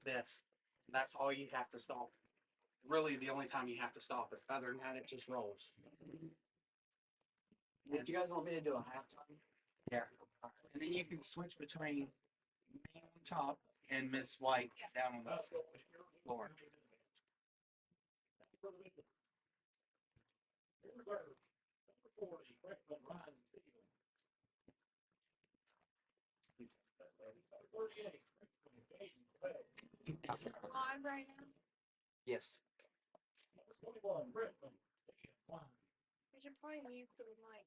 like this. That's all you have to stop. Really, the only time you have to stop it. Other than that, it just rolls. Would you guys want me to do a halftime? Yeah. And then you can switch between me on top and Miss White down on the floor. Live right now. Yes. We should probably mute the mic.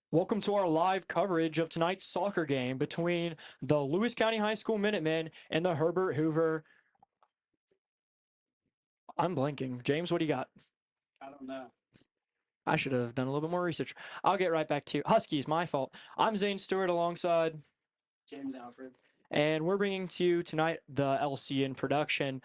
Welcome to our live coverage of tonight's soccer game between the Lewis County High School Minutemen and the Herbert Hoover. I'm blanking. James, what do you got? I don't know. I should have done a little bit more research. I'll get right back to you. Huskies, my fault. I'm Zane Stewart alongside, James Alfred. and we're bringing to you tonight the LCN production.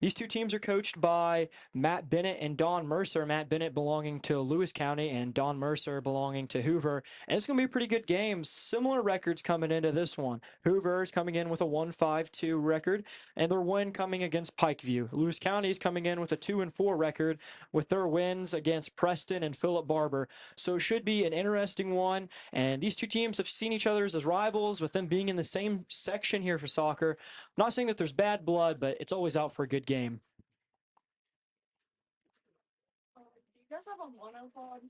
These two teams are coached by Matt Bennett and Don Mercer. Matt Bennett belonging to Lewis County and Don Mercer belonging to Hoover. And it's going to be a pretty good game. Similar records coming into this one. Hoover is coming in with a 1-5-2 record, and their win coming against Pikeview. Lewis County is coming in with a 2-4 record with their wins against Preston and Philip Barber. So it should be an interesting one. And these two teams have seen each other as rivals, with them being in the same section here for soccer. I'm not saying that there's bad blood, but it's always out for a good game. Do you guys have a monopod?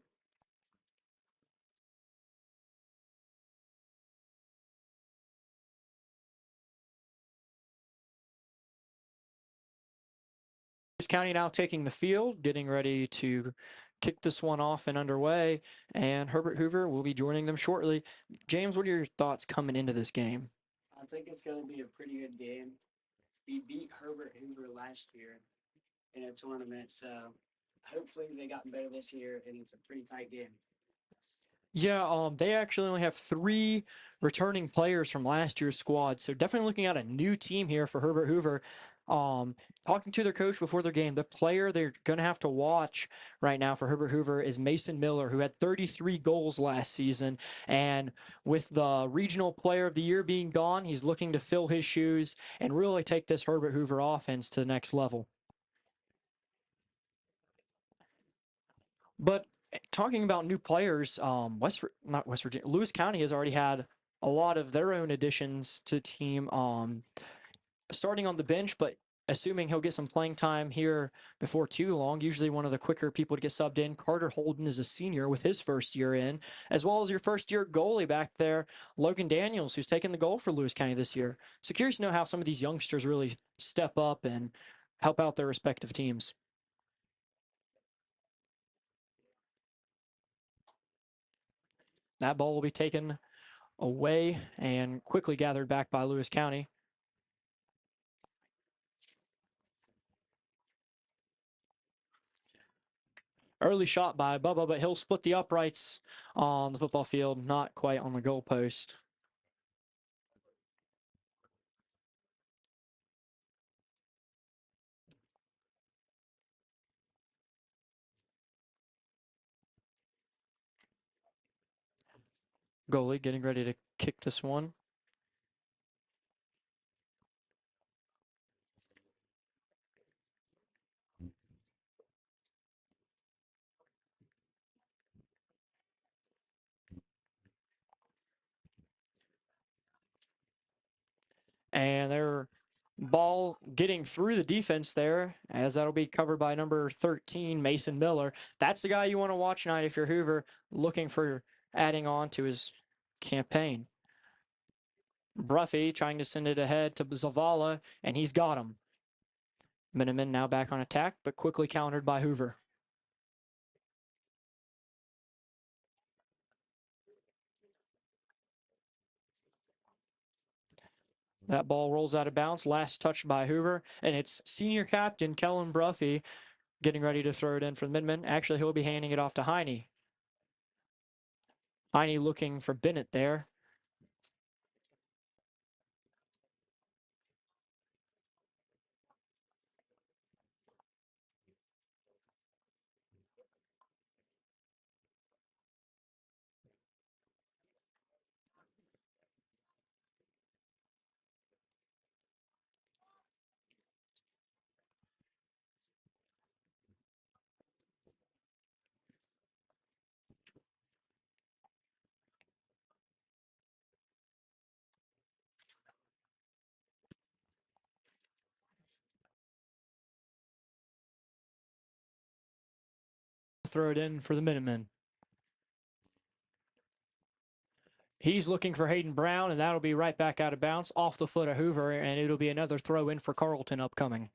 Lewis County now taking the field, getting ready to kick this one off and underway, and Herbert Hoover will be joining them shortly. James, what are your thoughts coming into this game? I think it's going to be a pretty good game. We beat Herbert Hoover last year in a tournament, so hopefully they got better this year, and it's a pretty tight game. Yeah, they actually only have 3 returning players from last year's squad, so definitely looking at a new team here for Herbert Hoover. Talking to their coach before their game, the player they're going to have to watch right now for Herbert Hoover is Mason Miller, who had 33 goals last season. And with the regional player of the year being gone, he's looking to fill his shoes and really take this Herbert Hoover offense to the next level. But talking about new players, not West Virginia, Lewis County has already had a lot of their own additions to the team, starting on the bench, but assuming he'll get some playing time here before too long. Usually one of the quicker people to get subbed in. Carter Holden is a senior with his first year in, as well as your first year goalie back there, Logan Daniels, who's taken the goal for Lewis County this year. So curious to know how some of these youngsters really step up and help out their respective teams. That ball will be taken away and quickly gathered back by Lewis County. Early shot by Bubba, but he'll split the uprights on the football field, not quite on the goalpost. Goalie getting ready to kick this one. And their ball getting through the defense there, as that'll be covered by number 13, Mason Miller. That's the guy you want to watch tonight if you're Hoover looking for adding on to his campaign. Bruffy trying to send it ahead to Zavala, and he's got him. Minutemen now back on attack, but quickly countered by Hoover. That ball rolls out of bounds, last touch by Hoover, and it's senior captain Kellen Bruffy getting ready to throw it in for the Minutemen. Actually, he'll be handing it off to Heine. Heine looking for Bennett there. Throw it in for the Minutemen. He's looking for Hayden Brown, and that'll be right back out of bounds off the foot of Hoover, and it'll be another throw in for Carlton upcoming.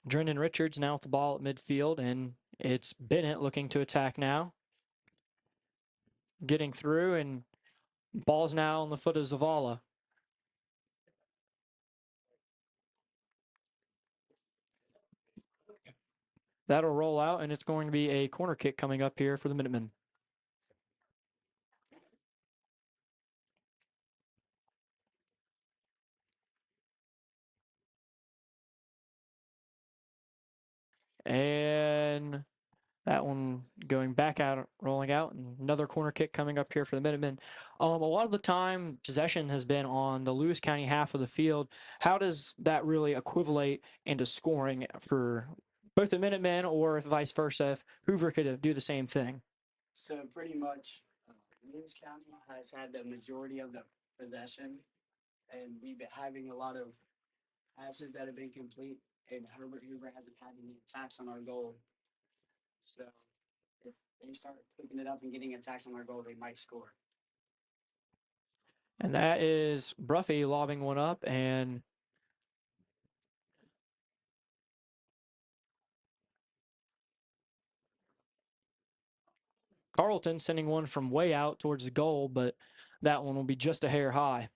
Drennan Richards now with the ball at midfield, and it's Bennett looking to attack now. Getting through, and ball's now on the foot of Zavala. That'll roll out, and it's going to be a corner kick coming up here for the Minutemen. And that one going back out, rolling out, and another corner kick coming up here for the Minutemen. A lot of the time, possession has been on the Lewis County half of the field. How does that really equivalate into scoring for both the Minutemen, or if vice versa, if Hoover could do the same thing? So pretty much, Lewis County has had the majority of the possession, and we've been having a lot of passes that have been complete, and Herbert Hoover hasn't had any attacks on our goal. So if they start picking it up and getting attacks on our goal, they might score. And that is Bruffy lobbing one up, and Carlton sending one from way out towards the goal, but that one will be just a hair high.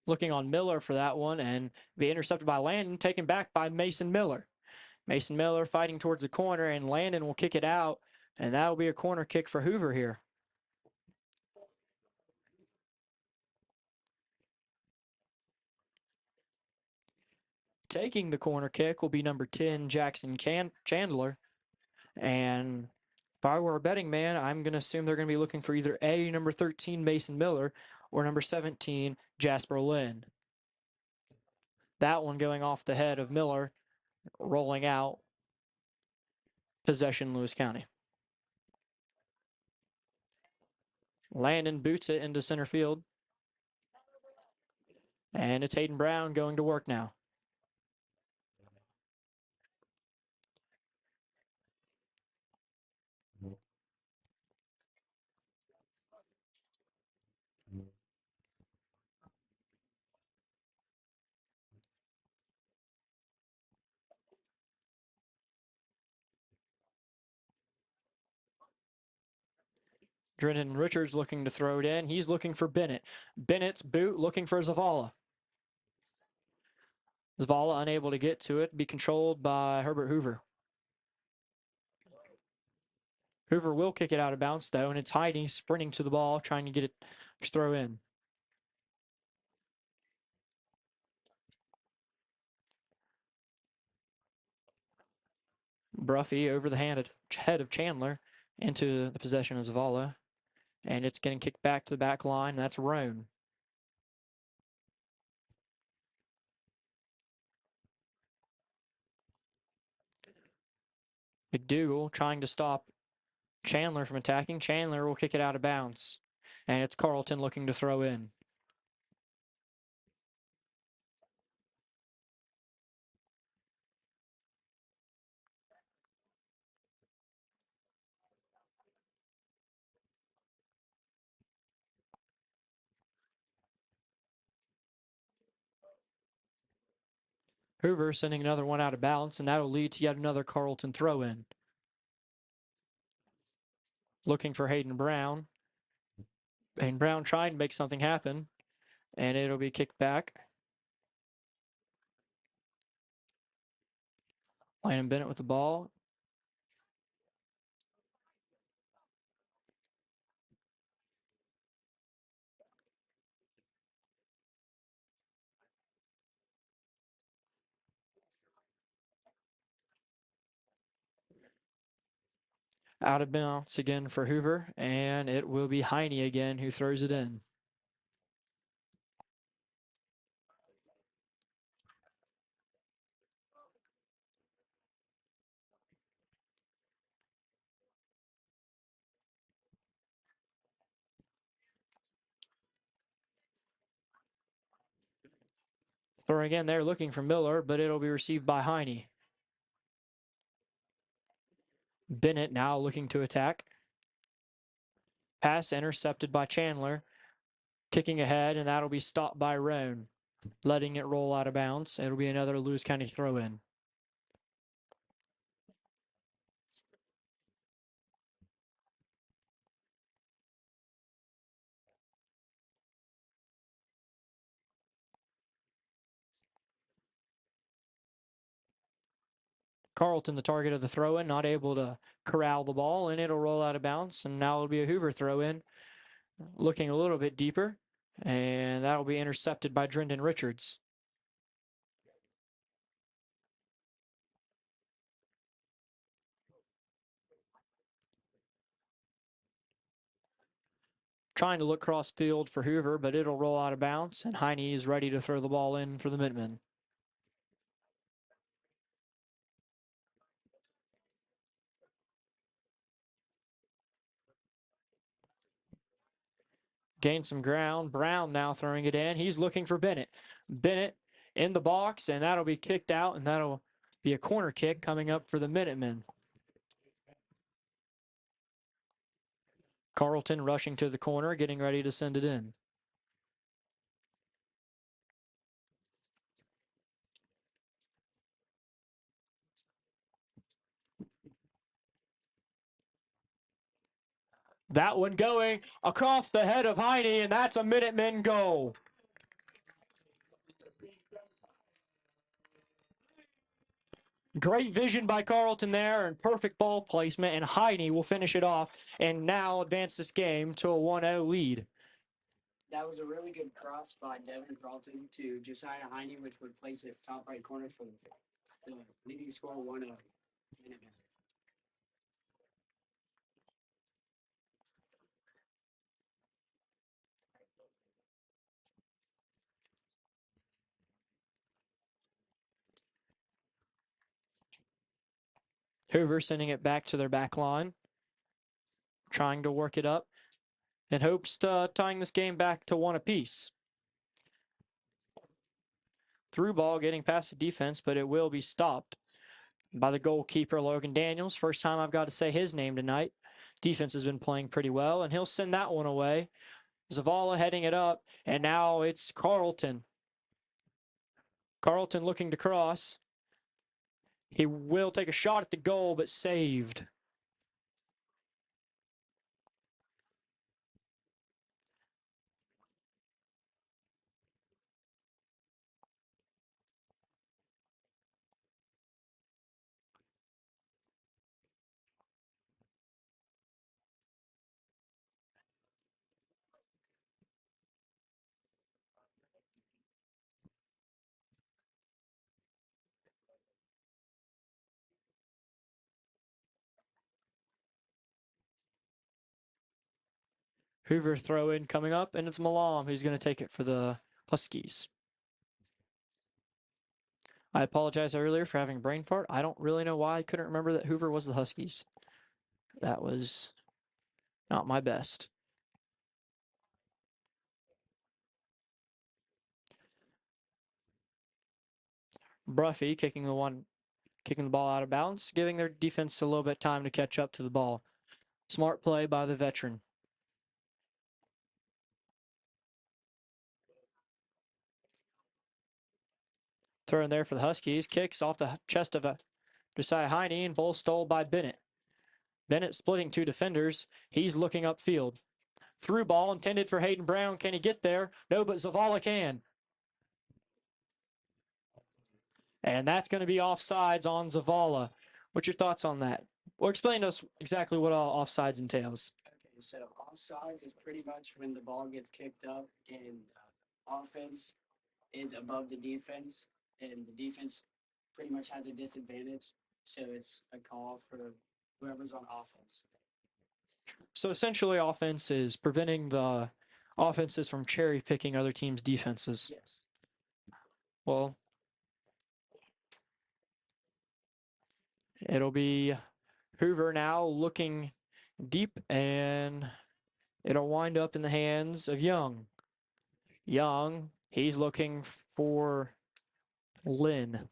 Looking on Miller for that one, and be intercepted by Landon, taken back by Mason Miller. Mason Miller fighting towards the corner, and Landon will kick it out, and that will be a corner kick for Hoover here. Taking the corner kick will be number 10, Jackson Chandler. And if I were a betting man, I'm going to assume they're going to be looking for either A, number 13, Mason Miller, or number 17, Jasper Lynn. That one going off the head of Miller, rolling out. Possession, Lewis County. Landon boots it into center field. And it's Hayden Brown going to work now. Drennan Richards looking to throw it in. He's looking for Bennett. Bennett's boot looking for Zavala. Zavala unable to get to it, be controlled by Herbert Hoover. Hoover will kick it out of bounds, though, and it's Heidi sprinting to the ball, trying to get it to throw in. Bruffy over the head of Chandler into the possession of Zavala, and it's getting kicked back to the back line. That's Roan. McDougal trying to stop Chandler from attacking. Chandler will kick it out of bounds, and it's Carlton looking to throw in. Hoover sending another one out of bounds, and that'll lead to yet another Carlton throw in. Looking for Hayden Brown. Hayden Brown trying to make something happen, and it'll be kicked back. Landon Bennett with the ball. Out of bounds again for Hoover, and it will be Heine again who throws it in. Throwing in there, looking for Miller, but it'll be received by Heine. Bennett now looking to attack. Pass intercepted by Chandler. Kicking ahead, and that'll be stopped by Roan. Letting it roll out of bounds. It'll be another Lewis County throw-in. Carlton, the target of the throw-in, not able to corral the ball, and it'll roll out of bounds, and now it'll be a Hoover throw-in. Looking a little bit deeper, and that'll be intercepted by Drendon Richards. Trying to look cross field for Hoover, but it'll roll out of bounds, and Heine is ready to throw the ball in for the Minutemen. Gained some ground. Brown now throwing it in. He's looking for Bennett. Bennett in the box, and that'll be kicked out, and that'll be a corner kick coming up for the Minutemen. Carlton rushing to the corner, getting ready to send it in. That one going across the head of Heine, and that's a Minutemen goal. Great vision by Carlton there and perfect ball placement, and Heine will finish it off and now advance this game to a 1-0 lead. That was a really good cross by Devin Carlton to Josiah Heine, which would place it top right corner for the leading score 1-0. Hoover sending it back to their back line, trying to work it up in hopes to tying this game back to 1 apiece. Through ball getting past the defense, but it will be stopped by the goalkeeper, Logan Daniels. First time I've got to say his name tonight. Defense has been playing pretty well, and he'll send that one away. Zavala heading it up, and now it's Carlton. Carlton looking to cross. He will take a shot at the goal, but saved. Hoover throw in coming up, and it's Malam who's going to take it for the Huskies. I apologize earlier for having a brain fart. I don't really know why I couldn't remember that Hoover was the Huskies. That was not my best. Bruffy kicking the ball out of bounds, giving their defense a little bit of time to catch up to the ball. Smart play by the veteran. Throw in there for the Huskies. Kicks off the chest of Josiah Heine, and ball stole by Bennett. Bennett splitting 2 defenders. He's looking upfield. Through ball intended for Hayden Brown. Can he get there? No, but Zavala can. And that's going to be offsides on Zavala. What's your thoughts on that? Or explain to us exactly what all offsides entails. Okay, so offsides is pretty much when the ball gets kicked up and offense is above the defense, and the defense pretty much has a disadvantage. So it's a call for whoever's on offense. So essentially, offense is preventing the offenses from cherry picking other teams' defenses. Yes. Well, it'll be Hoover now looking deep, and it'll wind up in the hands of Young. Young, he's looking for Lynn.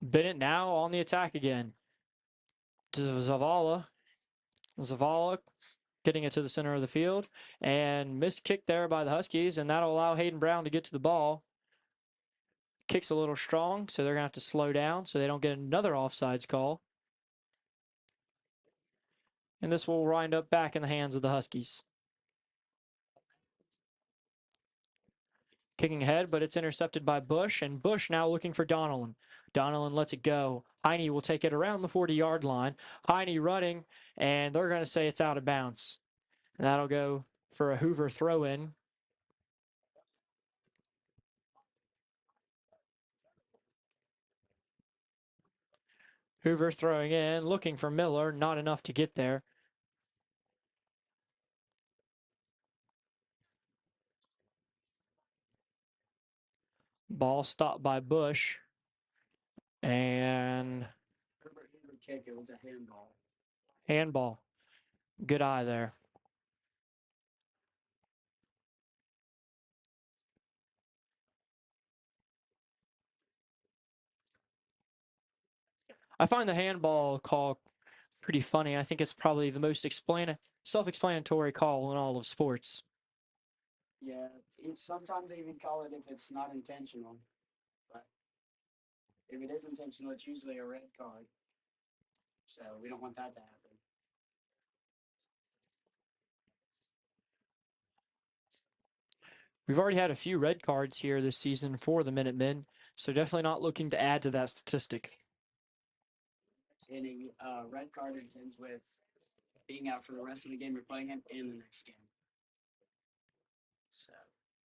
Bennett now on the attack again. To Zavala. Zavala getting it to the center of the field. And missed kick there by the Huskies, and that'll allow Hayden Brown to get to the ball. Kick's a little strong, so they're going to have to slow down so they don't get another offsides call. And this will wind up back in the hands of the Huskies. Kicking ahead, but it's intercepted by Bush, and Bush now looking for Donnellan. Donnellan lets it go. Heine will take it around the 40-yard line. Heine running, and they're going to say it's out of bounds. And that'll go for a Hoover throw-in. Hoover throwing in, looking for Miller, not enough to get there. Ball stopped by Bush. And Herbert Hoover kick, it was a handball. handball. Good eye there. I find the handball call pretty funny. I think it's probably the most self-explanatory call in all of sports. Yeah, sometimes they even call it if it's not intentional. But if it is intentional, it's usually a red card. So we don't want that to happen. We've already had a few red cards here this season for the Minutemen, so definitely not looking to add to that statistic. And a red card intends with being out for the rest of the game you're playing in and the next game. So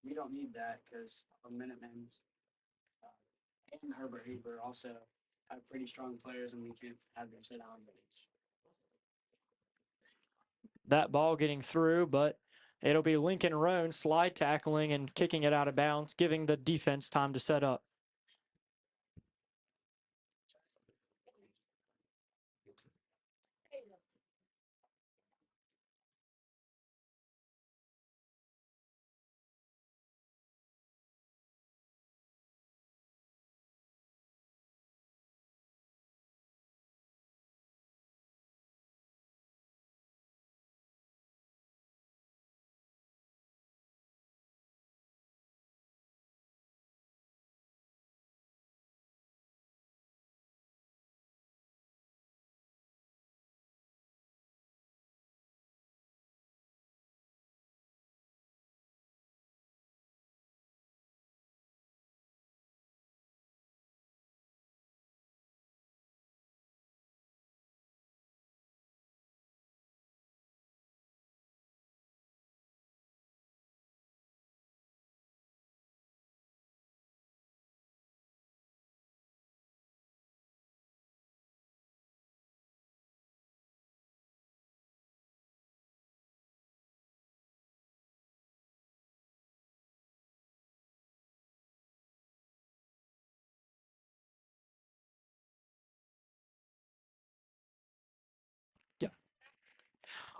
we don't need that because our Minutemen's and Herbert Hoover also have pretty strong players, and we can't have them sit on the bench. That ball getting through, but it'll be Lincoln Roan slide tackling and kicking it out of bounds, giving the defense time to set up.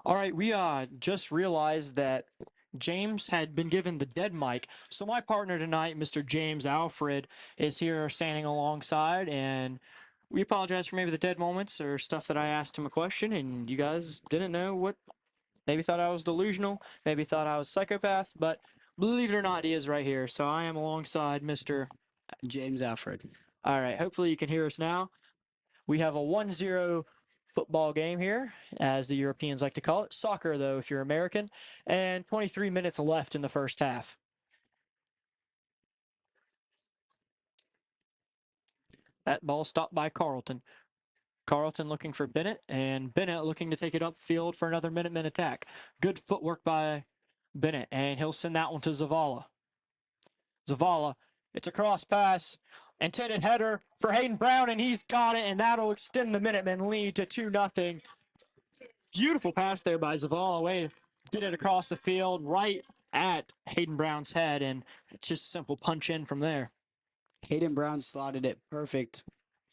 All right, we just realized that James had been given the dead mic. So my partner tonight, Mr. James Alfred, is here standing alongside, and we apologize for maybe the dead moments or stuff that I asked him a question and you guys didn't know what. Maybe thought I was delusional, maybe thought I was psychopath, but believe it or not, he is right here. So I am alongside Mr. James Alfred. All right, hopefully you can hear us now. We have a 1-0 football game here, as the Europeans like to call it. Soccer, though, if you're American. And 23 minutes left in the first half. That ball stopped by Carlton. Carlton looking for Bennett, and Bennett looking to take it upfield for another Minutemen attack. Good footwork by Bennett, and he'll send that one to Zavala. Zavala, it's a cross pass. Intended header for Hayden Brown, and he's got it, and that'll extend the Minutemen lead to 2-0. Beautiful pass there by Zavala. Way to get it across the field right at Hayden Brown's head, and it's just a simple punch in from there. Hayden Brown slotted it perfect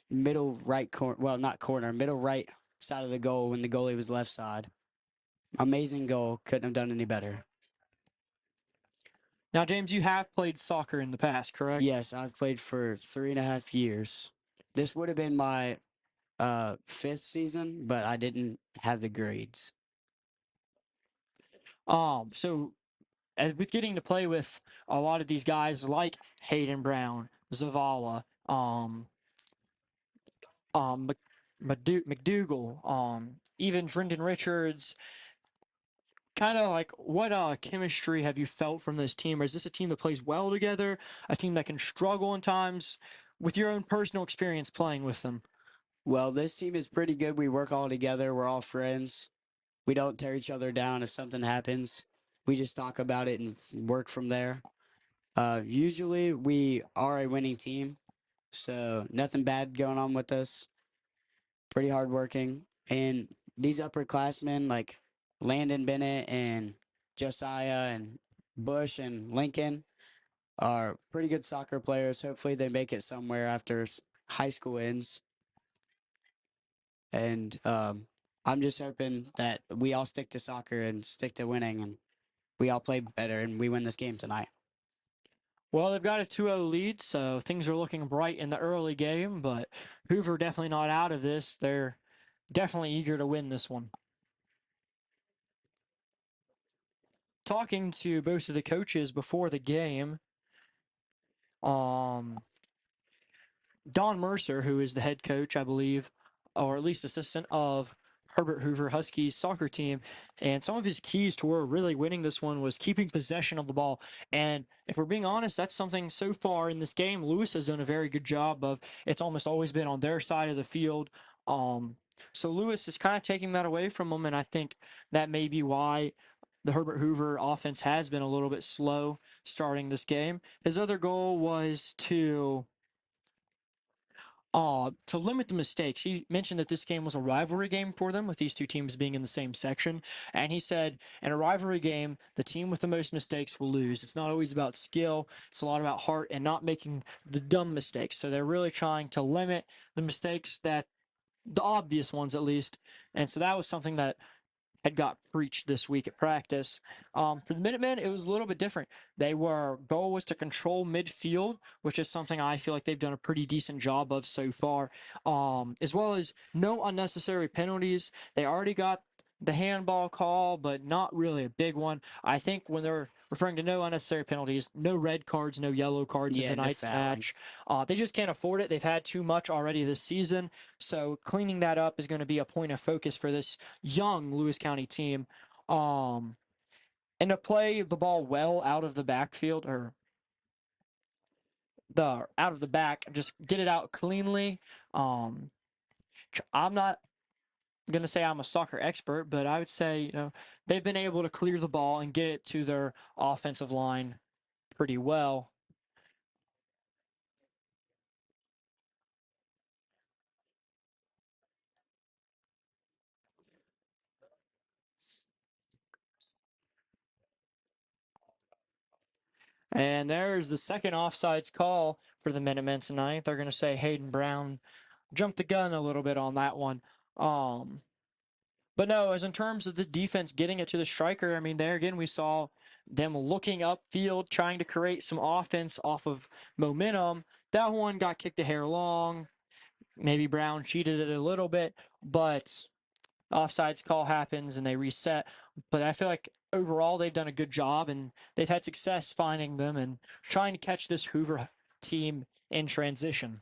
middle right corner. Well, not corner, middle right side of the goal when the goalie was left side. Amazing goal. Couldn't have done any better. Now, James, you have played soccer in the past, correct? Yes, I've played for 3.5 years. This would have been my fifth season, but I didn't have the grades. So as with getting to play with a lot of these guys like Hayden Brown, Zavala, McDougal, even Brendan Richards. Kind of like what chemistry have you felt from this team? Or is this a team that plays well together? A team that can struggle in times? With your own personal experience playing with them. Well, this team is pretty good. We work all together. We're all friends. We don't tear each other down if something happens. We just talk about it and work from there. Usually, we are a winning team, so nothing bad going on with us. Pretty hardworking. And these upperclassmen like Landon Bennett and Josiah and Bush and Lincoln are pretty good soccer players. Hopefully, they make it somewhere after high school ends. And I'm just hoping that we all stick to soccer and stick to winning, and we all play better and we win this game tonight. Well, they've got a 2-0 lead, so things are looking bright in the early game, but Hoover definitely not out of this. They're definitely eager to win this one. Talking to both of the coaches before the game, Don Mercer, who is the head coach, I believe, or at least assistant of Herbert Hoover Huskies soccer team, and some of his keys to really winning this one was keeping possession of the ball. And if we're being honest, that's something so far in this game Lewis has done a very good job of. It's almost always been on their side of the field. So Lewis is kind of taking that away from them, and I think that may be why the Herbert Hoover offense has been a little bit slow starting this game. His other goal was to limit the mistakes. He mentioned that this game was a rivalry game for them, with these two teams being in the same section. And he said, in a rivalry game, the team with the most mistakes will lose. It's not always about skill. It's a lot about heart and not making the dumb mistakes. So they're really trying to limit the mistakes, that the obvious ones at least. And so that was something that had got preached this week at practice. For the Minutemen, it was a little bit different. Goal was to control midfield, which is something I feel like they've done a pretty decent job of so far, as well as no unnecessary penalties. They already got the handball call, but not really a big one. I think when they're referring to no unnecessary penalties, no red cards, no yellow cards in Yeah, no tonight's fouling. match. They just can't afford it. They've had too much already this season. So cleaning that up is going to be a point of focus for this young Lewis County team. And to play the ball well out of the backfield, or the out of the back, just get it out cleanly. I'm not going to say I'm a soccer expert, but I would say, they've been able to clear the ball and get it to their offensive line pretty well. And there's the second offsides call for the Minutemen tonight. They're going to say Hayden Brown jumped the gun a little bit on that one. But no, as in terms of this defense getting it to the striker, I mean, there again, we saw them looking upfield, trying to create some offense off of momentum. That one got kicked a hair long. Maybe Brown cheated it a little bit, but offsides call happens and they reset. But I feel like overall they've done a good job, and they've had success finding them and trying to catch this Hoover team in transition.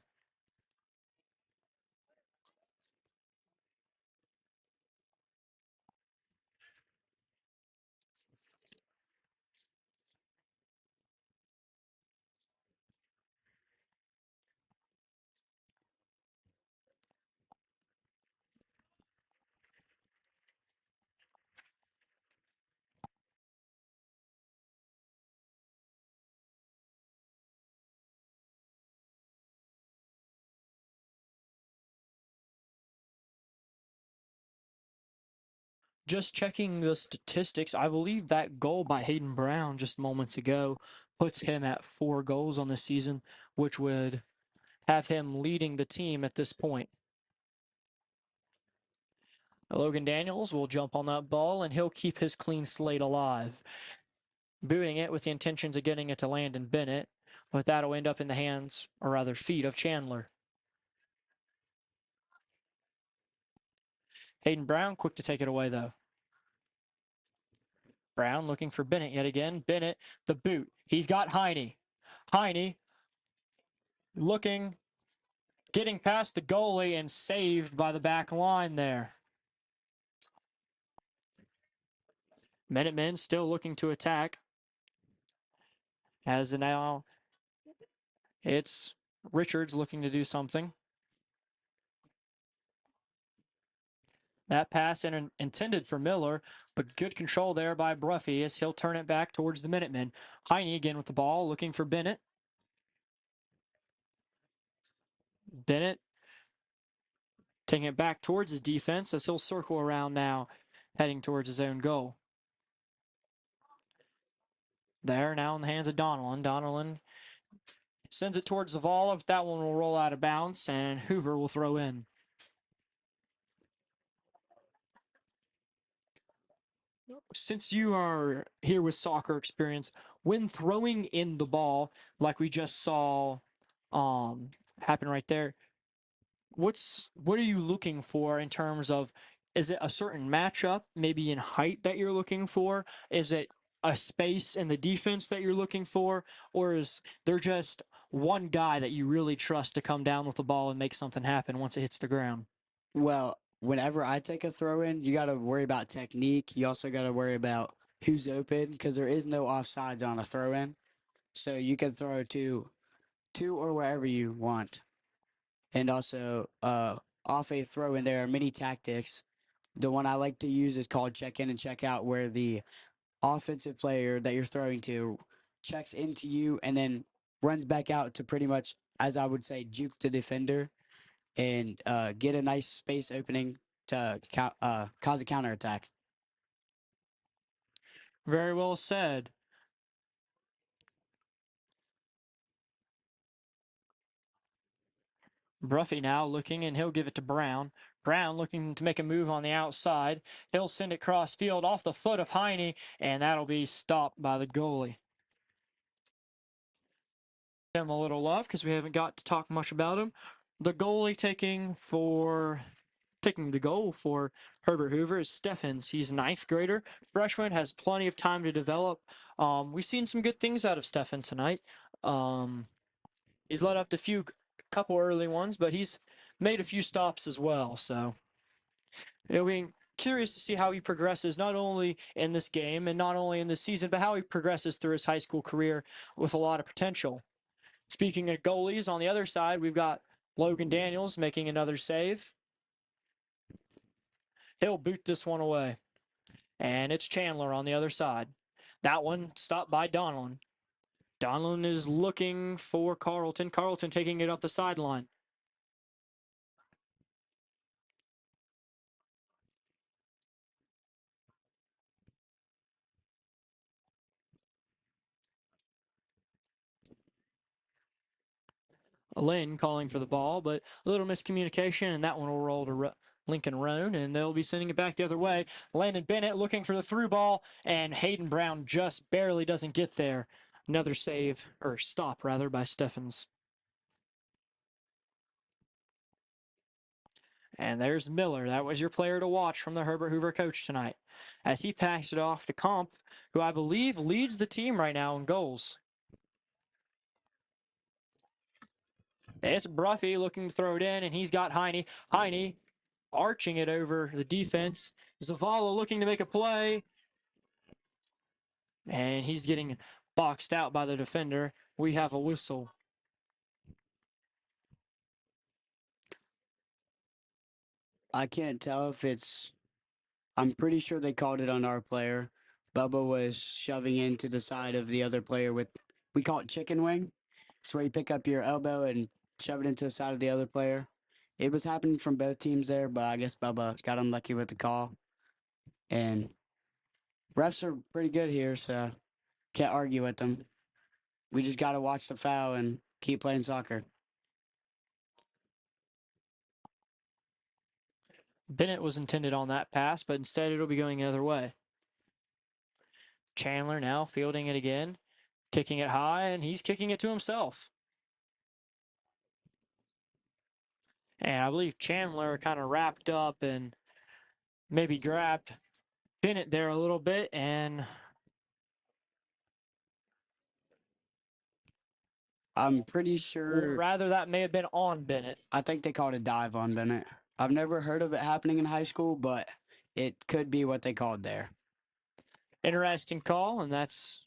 Just checking the statistics, I believe that goal by Hayden Brown just moments ago puts him at 4 goals on the season, which would have him leading the team at this point. Logan Daniels will jump on that ball, and he'll keep his clean slate alive. Booting it with the intentions of getting it to Landon Bennett, but that'll end up in the hands, or rather feet, of Chandler. Hayden Brown quick to take it away, though. Brown looking for Bennett yet again. Bennett, the boot. He's got Heine. Heine looking, getting past the goalie and saved by the back line there. Minutemen still looking to attack. As now it's Richards looking to do something. That pass intended for Miller, but good control there by Bruffy as he'll turn it back towards the Minutemen. Heine again with the ball, looking for Bennett. Bennett taking it back towards his defense as he'll circle around now, heading towards his own goal. There, now in the hands of Donnellan. Donnellan sends it towards Zavala, but that one will roll out of bounds, and Hoover will throw in. Since you are here with soccer experience, when throwing in the ball, like we just saw happen right there, what are you looking for in terms of, is it a certain matchup, maybe in height that you're looking for? Is it a space in the defense that you're looking for? Or is there just one guy that you really trust to come down with the ball and make something happen once it hits the ground? Well, whenever I take a throw in, you got to worry about technique. You also got to worry about who's open because there is no offsides on a throw in. So you can throw to two or wherever you want. And also, off a throw in, there are many tactics. The one I like to use is called check in and check out, where the offensive player that you're throwing to checks into you and then runs back out to pretty much, as I would say, juke the defender and get a nice space opening to cause a counterattack. Very well said. Bruffy now looking, and he'll give it to Brown. Brown looking to make a move on the outside. He'll send it cross field off the foot of Heine, and that'll be stopped by the goalie. Him a little love because we haven't got to talk much about him. The goalie taking the goal for Herbert Hoover is Steffens. He's a ninth grader. Freshman, has plenty of time to develop. We've seen some good things out of Steffens tonight. He's led up to couple early ones, but he's made a few stops as well. So it'll be curious to see how he progresses, not only in this game and not only in this season, but how he progresses through his high school career with a lot of potential. Speaking of goalies, on the other side, we've got Logan Daniels making another save. He'll boot this one away. And it's Chandler on the other side. That one stopped by Donlin. Donlin is looking for Carlton. Carlton taking it up the sideline. Lynn calling for the ball, but a little miscommunication, and that one will roll to Lincoln Roan, and they'll be sending it back the other way. Landon Bennett looking for the through ball, and Hayden Brown just barely doesn't get there. Another save, or stop rather, by Steffens. And there's Miller. That was your player to watch from the Herbert Hoover coach tonight, as he passed it off to Kampf, who I believe leads the team right now in goals. It's Bruffy looking to throw it in, and he's got Heine. Heine arching it over the defense. Zavala looking to make a play, and he's getting boxed out by the defender. We have a whistle. I can't tell if it's. I'm pretty sure they called it on our player. Bubba was shoving into the side of the other player with. We call it chicken wing. It's where you pick up your elbow and shove it into the side of the other player. It was happening from both teams there, but I guess Bubba got unlucky with the call. And refs are pretty good here, so can't argue with them. We just got to watch the foul and keep playing soccer. Bennett was intended on that pass, but instead it'll be going the other way. Chandler now fielding it again, kicking it high, and he's kicking it to himself. And I believe Chandler kind of wrapped up and maybe grabbed Bennett there a little bit, and I'm pretty or sure. rather that may have been on Bennett. I think they called a dive on Bennett. I've never heard of it happening in high school, but it could be what they called there. Interesting call, and that's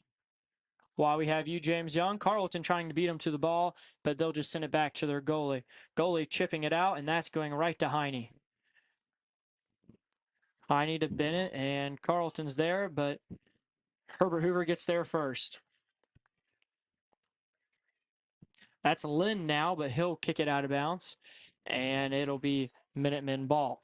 why we have you, James Young. Carleton trying to beat him to the ball, but they'll just send it back to their goalie. Goalie chipping it out, and that's going right to Heine. Heine to Bennett, and Carleton's there, but Herbert Hoover gets there first. That's Lynn now, but he'll kick it out of bounds, and it'll be Minutemen ball.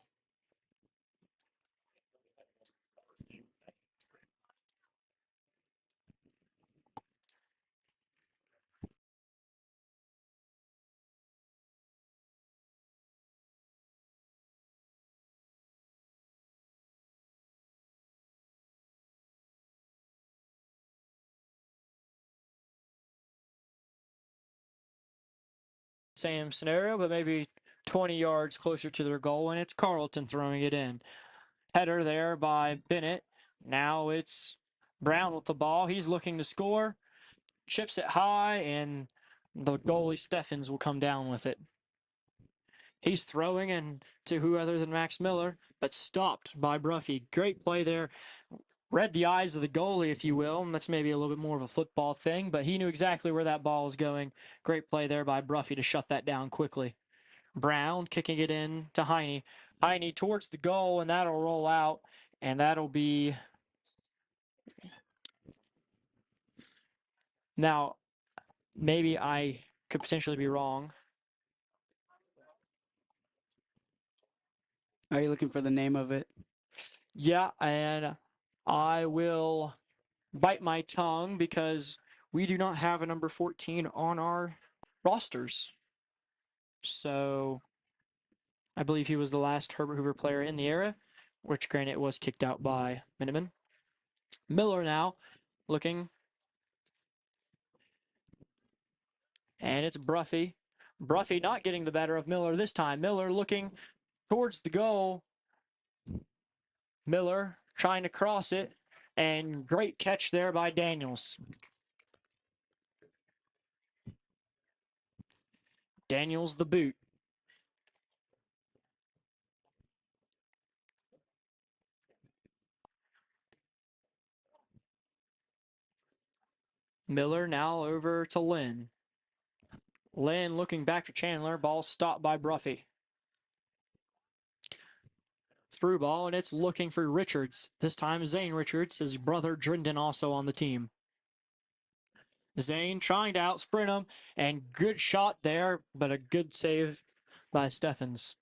Same scenario, but maybe 20 yards closer to their goal, and it's Carleton throwing it in. Header there by Bennett. Now it's Brown with the ball. He's looking to score. Chips it high, and the goalie Steffens will come down with it. He's throwing and to who other than Max Miller, but stopped by Bruffy. Great play there. Read the eyes of the goalie, if you will, and that's maybe a little bit more of a football thing, but he knew exactly where that ball was going. Great play there by Bruffy to shut that down quickly. Brown kicking it in to Heine. Heine towards the goal, and that'll roll out, and that'll be... Now, maybe I could potentially be wrong. Are you looking for the name of it? Yeah, and I will bite my tongue because we do not have a number 14 on our rosters. So I believe he was the last Herbert Hoover player in the era, which granted was kicked out by Minutemen. Miller now looking. And it's Bruffy. Bruffy not getting the better of Miller this time. Miller looking towards the goal. Miller trying to cross it. And great catch there by Daniels. Daniels the boot. Miller now over to Lynn. Lynn looking back to Chandler. Ball stopped by Bruffy. Through ball, and it's looking for Richards. This time Zane Richards, his brother Drendon also on the team. Zane trying to outsprint him, and good shot there, but a good save by Steffens.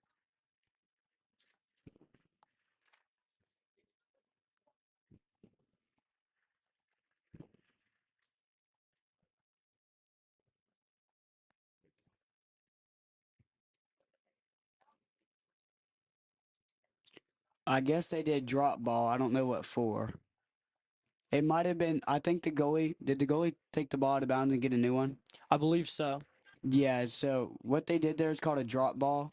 I guess they did drop ball. I don't know what for. It might have been. I think the goalie did. The goalie take the ball out of bounds and get a new one. I believe so. Yeah. So what they did there is called a drop ball.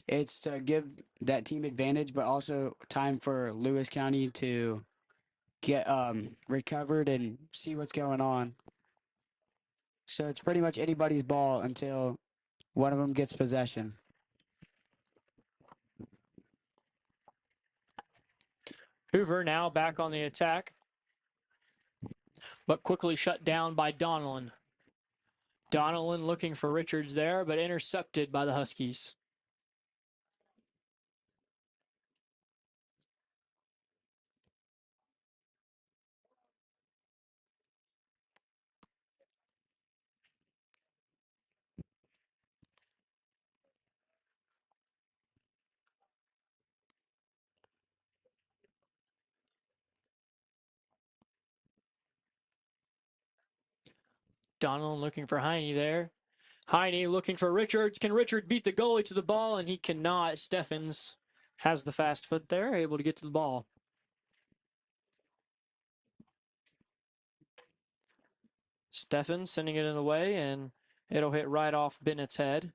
It's to give that team advantage, but also time for Lewis County to get recovered and see what's going on. So it's pretty much anybody's ball until one of them gets possession. Hoover now back on the attack, but quickly shut down by Donnellan. Donnellan looking for Richards there, but intercepted by the Huskies. Donnellan looking for Heine there. Heine looking for Richards. Can Richard beat the goalie to the ball? And he cannot. Steffens has the fast foot there, able to get to the ball. Steffens sending it in the way, and it'll hit right off Bennett's head.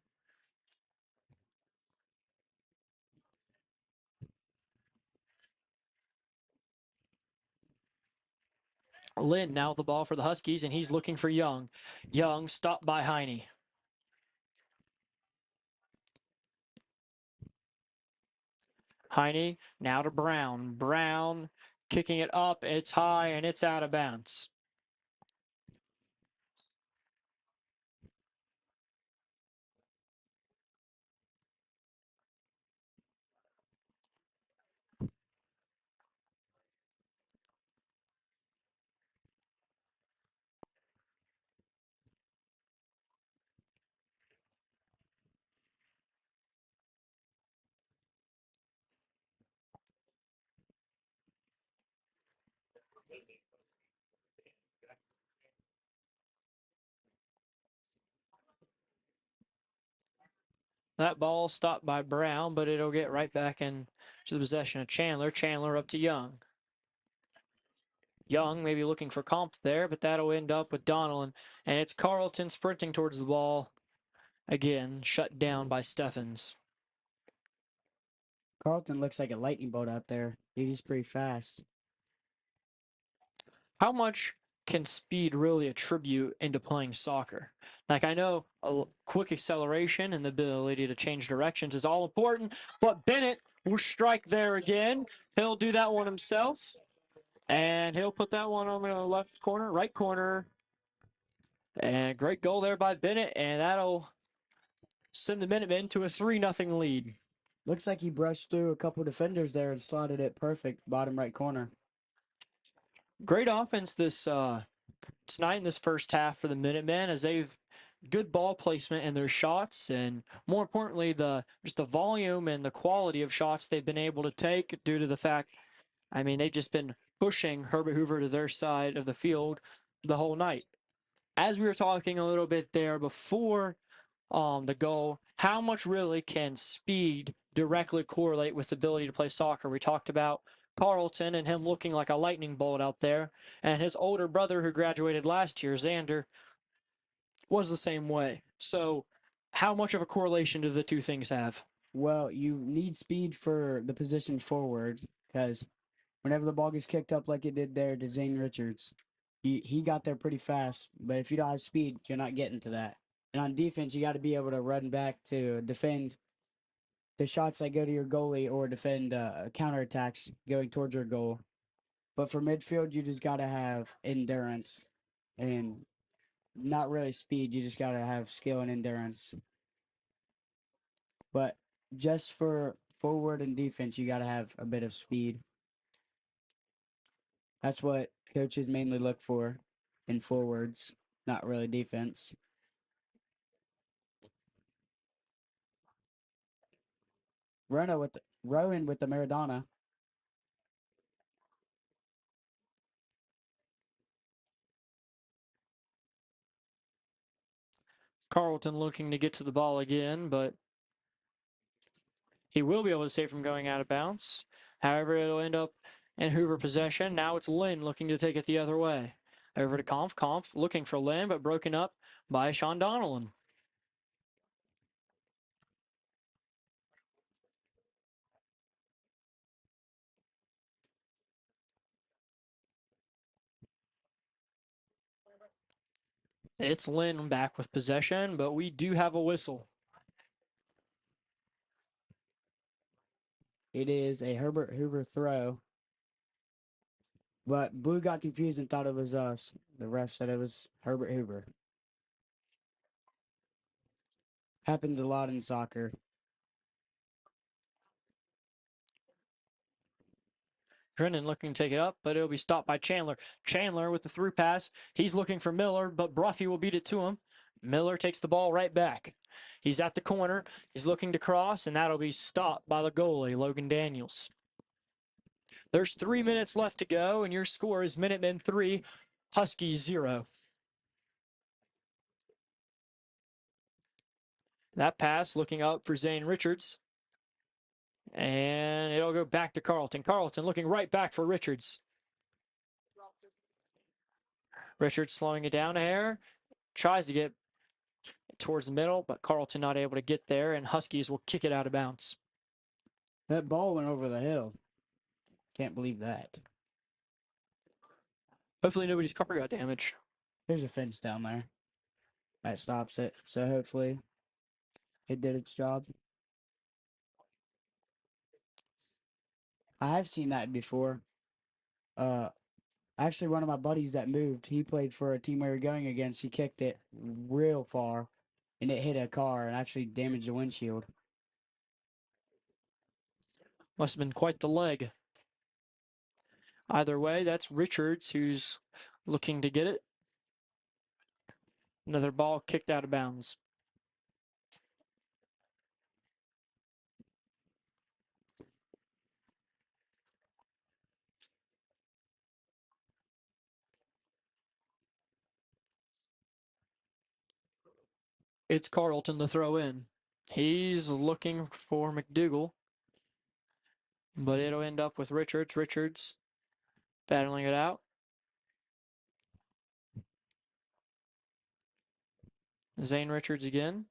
Lynn now with the ball for the Huskies, and he's looking for Young. Young stopped by Heine. Heine now to Brown. Brown kicking it up. It's high, and it's out of bounds. That ball stopped by Brown, but it'll get right back into the possession of Chandler. Chandler up to Young. Young maybe looking for Comp there, but that'll end up with Donnellan. And it's Carlton sprinting towards the ball. Again, shut down by Steffens. Carlton looks like a lightning bolt out there. He's pretty fast. How much can speed really attribute into playing soccer? Like, I know quick acceleration and the ability to change directions is all important, but Bennett will strike there again. He'll do that one himself, and he'll put that one on the left corner, right corner. And great goal there by Bennett, and that'll send the Minutemen to a 3-0 lead. Looks like he brushed through a couple defenders there and slotted it perfect, bottom right corner. Great offense this tonight in this first half for the Minutemen, as they've good ball placement in their shots, and more importantly, just the volume and the quality of shots they've been able to take due to the fact, I mean, they've just been pushing Herbert Hoover to their side of the field the whole night. As we were talking a little bit there before the goal, how much really can speed directly correlate with the ability to play soccer? We talked about Carlton and him looking like a lightning bolt out there, and his older brother who graduated last year, Xander, was the same way. So how much of a correlation do the two things have? Well, you need speed for the position forward because whenever the ball gets kicked up like it did there to Zane Richards, he got there pretty fast. But if you don't have speed, you're not getting to that. And on defense, you got to be able to run back to defend the shots that go to your goalie or defend counterattacks going towards your goal. But for midfield, you just got to have endurance and not really speed. You just got to have skill and endurance. But just for forward and defense, you got to have a bit of speed. That's what coaches mainly look for in forwards, not really defense. Rowan with the Maradona. Carlton looking to get to the ball again, but he will be able to save from going out of bounds. However, it'll end up in Hoover possession. Now it's Lynn looking to take it the other way. Over to Kampf. Kampf looking for Lynn, but broken up by Sean Donnellan. It's Lynn back with possession, but we do have a whistle. It is a Herbert Hoover throw. But Blue got confused and thought it was us. The ref said it was Herbert Hoover. Happens a lot in soccer. Drennan looking to take it up, but it'll be stopped by Chandler. Chandler with the through pass. He's looking for Miller, but Bruffy will beat it to him. Miller takes the ball right back. He's at the corner. He's looking to cross, and that'll be stopped by the goalie, Logan Daniels. There's 3 minutes left to go, and your score is Minutemen 3, Huskies 0. That pass looking up for Zane Richards. And it'll go back to Carlton. Carlton looking right back for Richards. Richards slowing it down a hair. Tries to get towards the middle, but Carlton not able to get there, and Huskies will kick it out of bounds. That ball went over the hill. Can't believe that. Hopefully nobody's car got damaged. There's a fence down there that stops it. So hopefully it did its job. I have seen that before. Uh, Actually, one of my buddies that moved, he played for a team we were going against. He kicked it real far, and it hit a car and actually damaged the windshield. Must have been quite the leg. Either way, that's Richards who's looking to get it. Another ball kicked out of bounds. It's Carlton to throw in. He's looking for McDougal, but it'll end up with Richards. Richards battling it out. Zane Richards again.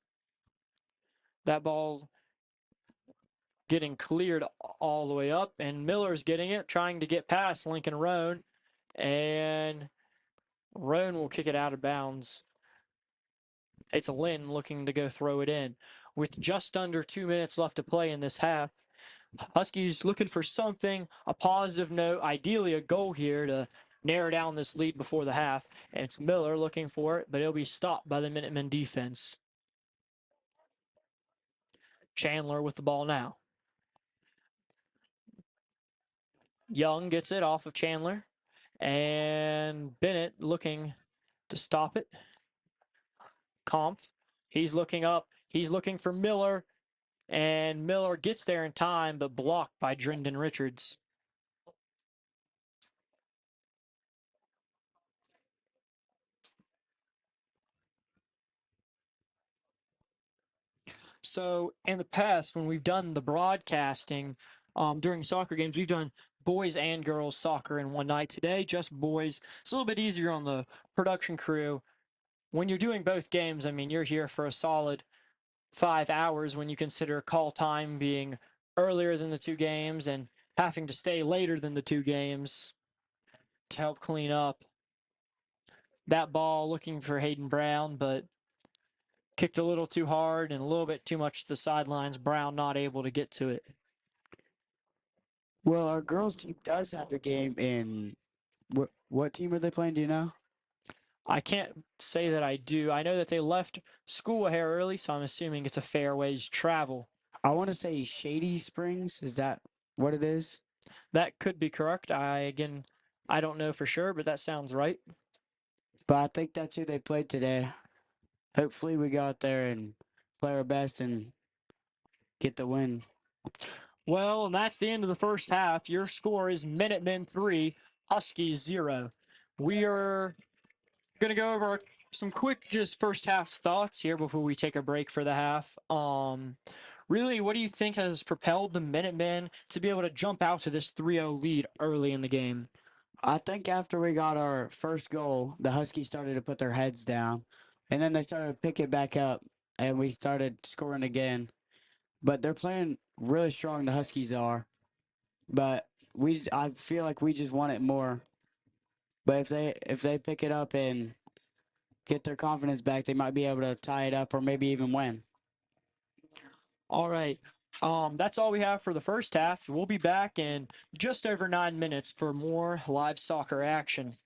That ball getting cleared all the way up, and Miller's getting it, trying to get past Lincoln Roan, and Roan will kick it out of bounds. It's Lynn looking to go throw it in. With just under 2 minutes left to play in this half, Huskies looking for something, a positive note, ideally a goal here to narrow down this lead before the half. And it's Miller looking for it, but it'll be stopped by the Minutemen defense. Chandler with the ball now. Young gets it off of Chandler. And Bennett looking to stop it. Kampf, he's looking up. He's looking for Miller. And Miller gets there in time, but blocked by Drendon Richards. So in the past, when we've done the broadcasting during soccer games, we've done boys and girls soccer in one night. Today, just boys. It's a little bit easier on the production crew. When you're doing both games, I mean, you're here for a solid 5 hours when you consider call time being earlier than the two games and having to stay later than the two games to help clean up. That ball looking for Hayden Brown, but kicked a little too hard and a little bit too much to the sidelines. Brown not able to get to it. Well, our girls team does have a game in. What team are they playing? Do you know? I can't say that I do. I know that they left school a hair early, so I'm assuming it's a Fairways travel. I want to say Shady Springs. Is that what it is? That could be correct. I don't know for sure, but that sounds right. But I think that's who they played today. Hopefully, we go out there and play our best and get the win. Well, and that's the end of the first half. Your score is Minutemen 3, Huskies 0. We are going to go over some quick just first half thoughts here before we take a break for the half. Really, what do you think has propelled the Minutemen to be able to jump out to this 3-0 lead early in the game? I think after we got our first goal, the Huskies started to put their heads down, and then they started to pick it back up, and we started scoring again. But they're playing really strong. The Huskies are, but I feel like we just want it more. But if they pick it up and get their confidence back, they might be able to tie it up or maybe even win. All right. That's all we have for the first half. We'll be back in just over 9 minutes for more live soccer action.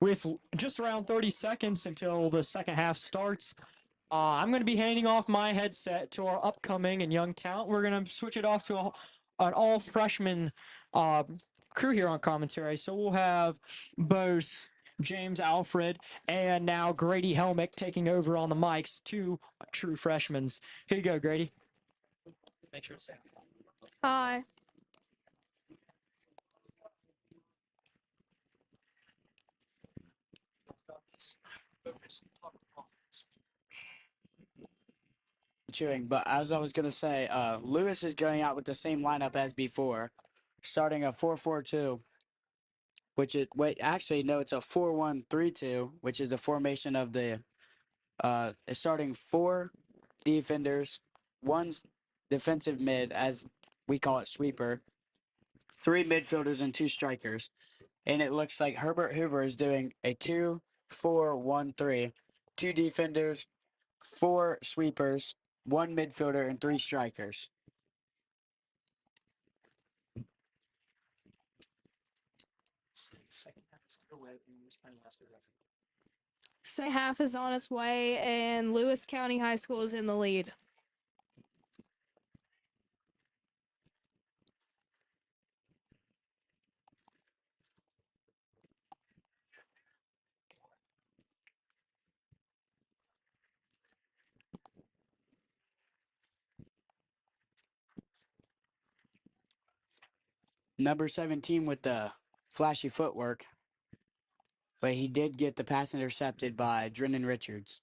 with just around 30 seconds until the second half starts, I'm going to be handing off my headset to our upcoming and young talent. We're going to switch it off to an all freshman crew here on commentary. So we'll have both James Alfred and now Grady Helmick taking over on the mics, two true freshmen. Here you go, Grady. Make sure to say Hi. Chewing, but as I was gonna say, Lewis is going out with the same lineup as before, starting a 4-4-2, which is wait actually no, it's a 4-1-3-2, which is the formation of the it's starting four defenders, one defensive mid as we call it sweeper, three midfielders and two strikers, and it looks like Herbert Hoover is doing a 2-4-1-3, two defenders, four sweepers, one midfielder, and three strikers. Second half is on its way, and Lewis County High School is in the lead. Number 17 with the flashy footwork, but he did get the pass intercepted by Drennan Richards.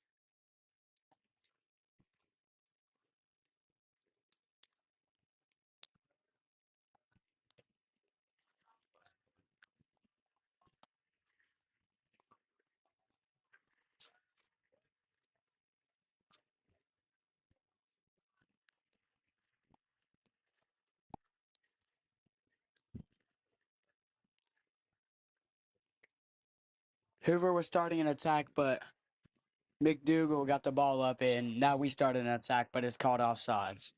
Hoover was starting an attack, but McDougal got the ball up, and now we started an attack, but it's called offsides.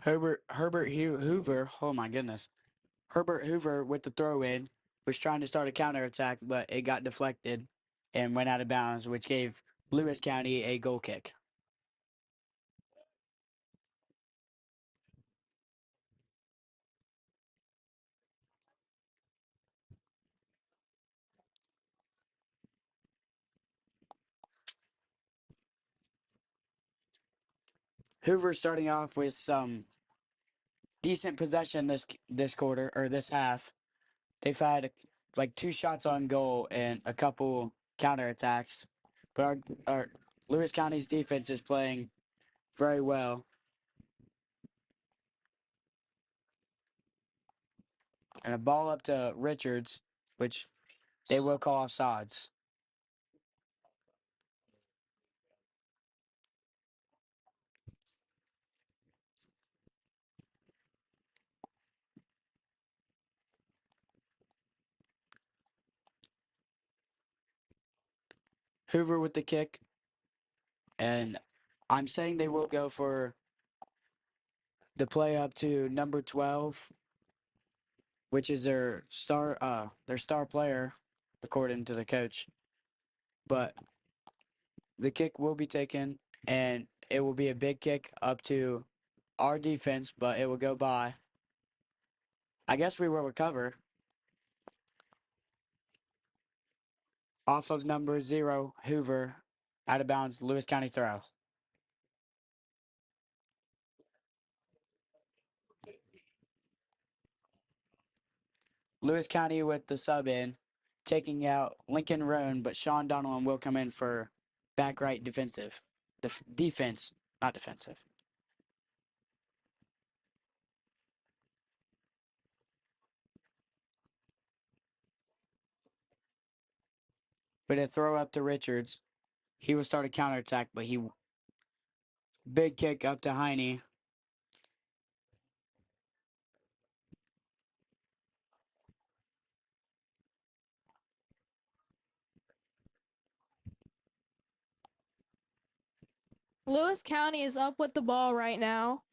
Hoover, oh my goodness. Herbert Hoover with the throw in was trying to start a counterattack, but it got deflected and went out of bounds, which gave Lewis County a goal kick. Hoover starting off with some decent possession this quarter or this half. They've had like two shots on goal and a couple counterattacks, but our Lewis County's defense is playing very well. And a ball up to Richards, which they will call offsides. Hoover with the kick, and I'm saying they will go for the play up to number 12, which is their star player, according to the coach. But the kick will be taken, and it will be a big kick up to our defense, but it will go by. I guess we will recover off of number 0, Hoover, out of bounds, Lewis County throw. Lewis County with the sub in, taking out Lincoln Roan, but Sean Donovan will come in for back right defensive. Defense, not defensive. But a throw up to Richards. He will start a counterattack, but he big kick up to Heine. Lewis County is up with the ball right now.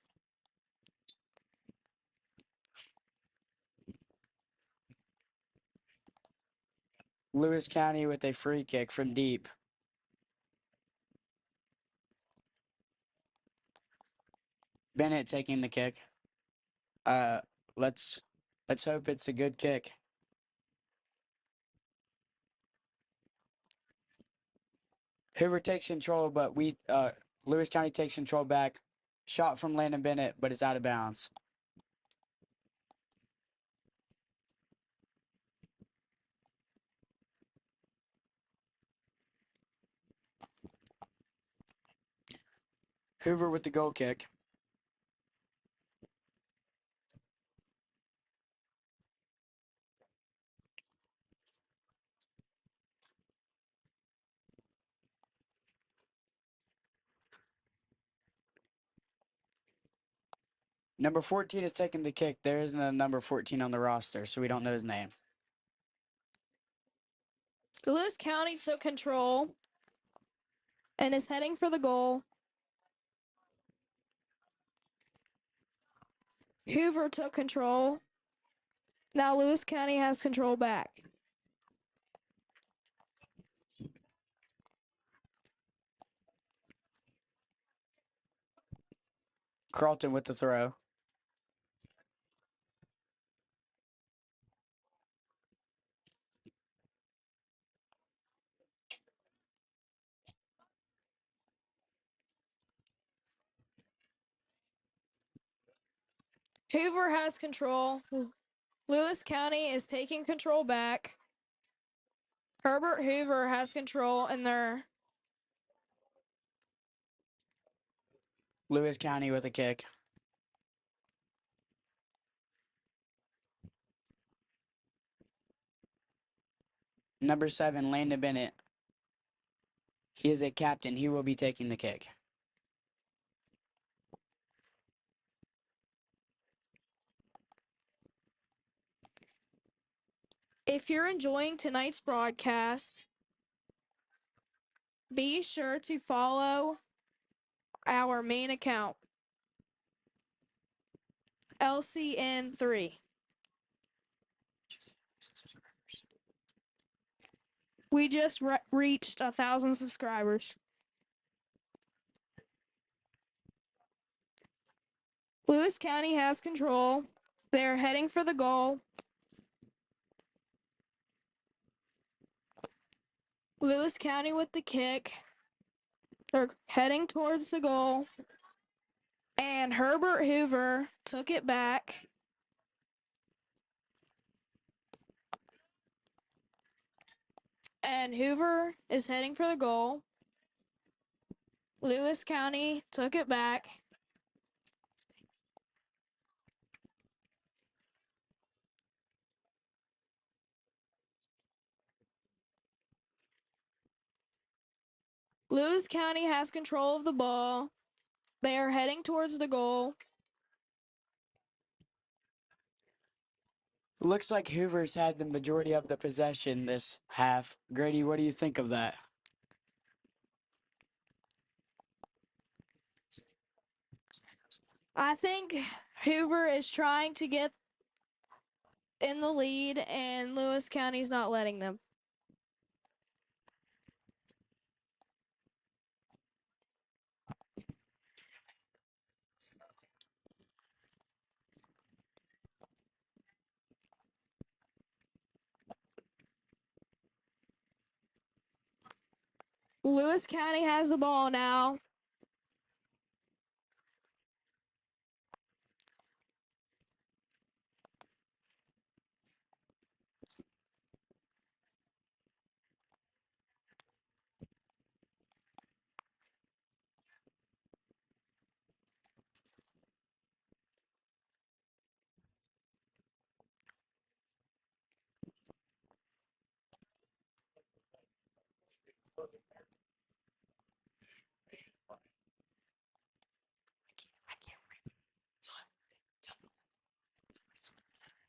Lewis County with a free kick from deep. Bennett taking the kick. Uh, let's hope it's a good kick. Hoover takes control, but Lewis County takes control back. Shot from Landon Bennett, but it's out of bounds. Hoover with the goal kick. Number 14 is taking the kick. There isn't a number 14 on the roster, so we don't know his name. Lewis County took control and is heading for the goal. Hoover took control. Now Lewis County has control back. Carlton with the throw. Hoover has control. Lewis County is taking control back. Herbert Hoover has control in their Lewis County with a kick. Number 7, Landon Bennett. He is a captain. He will be taking the kick. If you're enjoying tonight's broadcast, be sure to follow our main account, LCN3. We just reached 1,000 subscribers. Lewis County has control. They're heading for the goal. Lewis County with the kick. They're heading towards the goal. And Herbert Hoover took it back. And Hoover is heading for the goal. Lewis County took it back. Lewis County has control of the ball. They are heading towards the goal. Looks like Hoover's had the majority of the possession this half. Grady, what do you think of that? I think Hoover is trying to get in the lead, and Lewis County's not letting them. Lewis County has the ball now.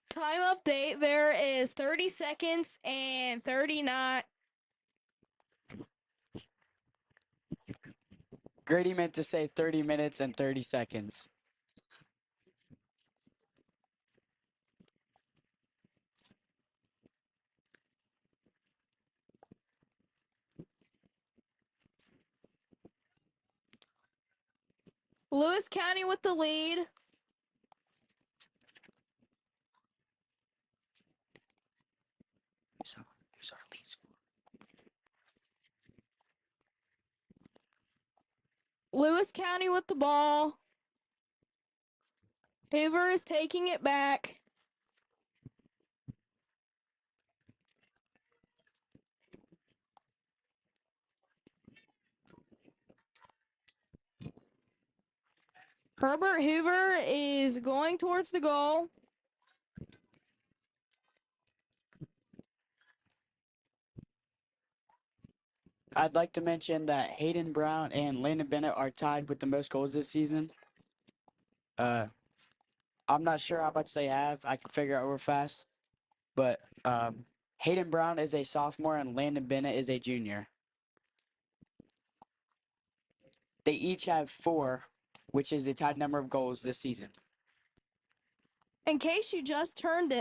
Time update. There is 30 seconds and 39. Grady meant to say 30 minutes and 30 seconds. Lewis County with the lead. Who's our lead scorer? Lewis County with the ball. Hoover is taking it back. Herbert Hoover is going towards the goal. I'd like to mention that Hayden Brown and Landon Bennett are tied with the most goals this season. I'm not sure how much they have. I can figure out real fast. But Hayden Brown is a sophomore and Landon Bennett is a junior. They each have 4, which is the tied number of goals this season. In case you just tuned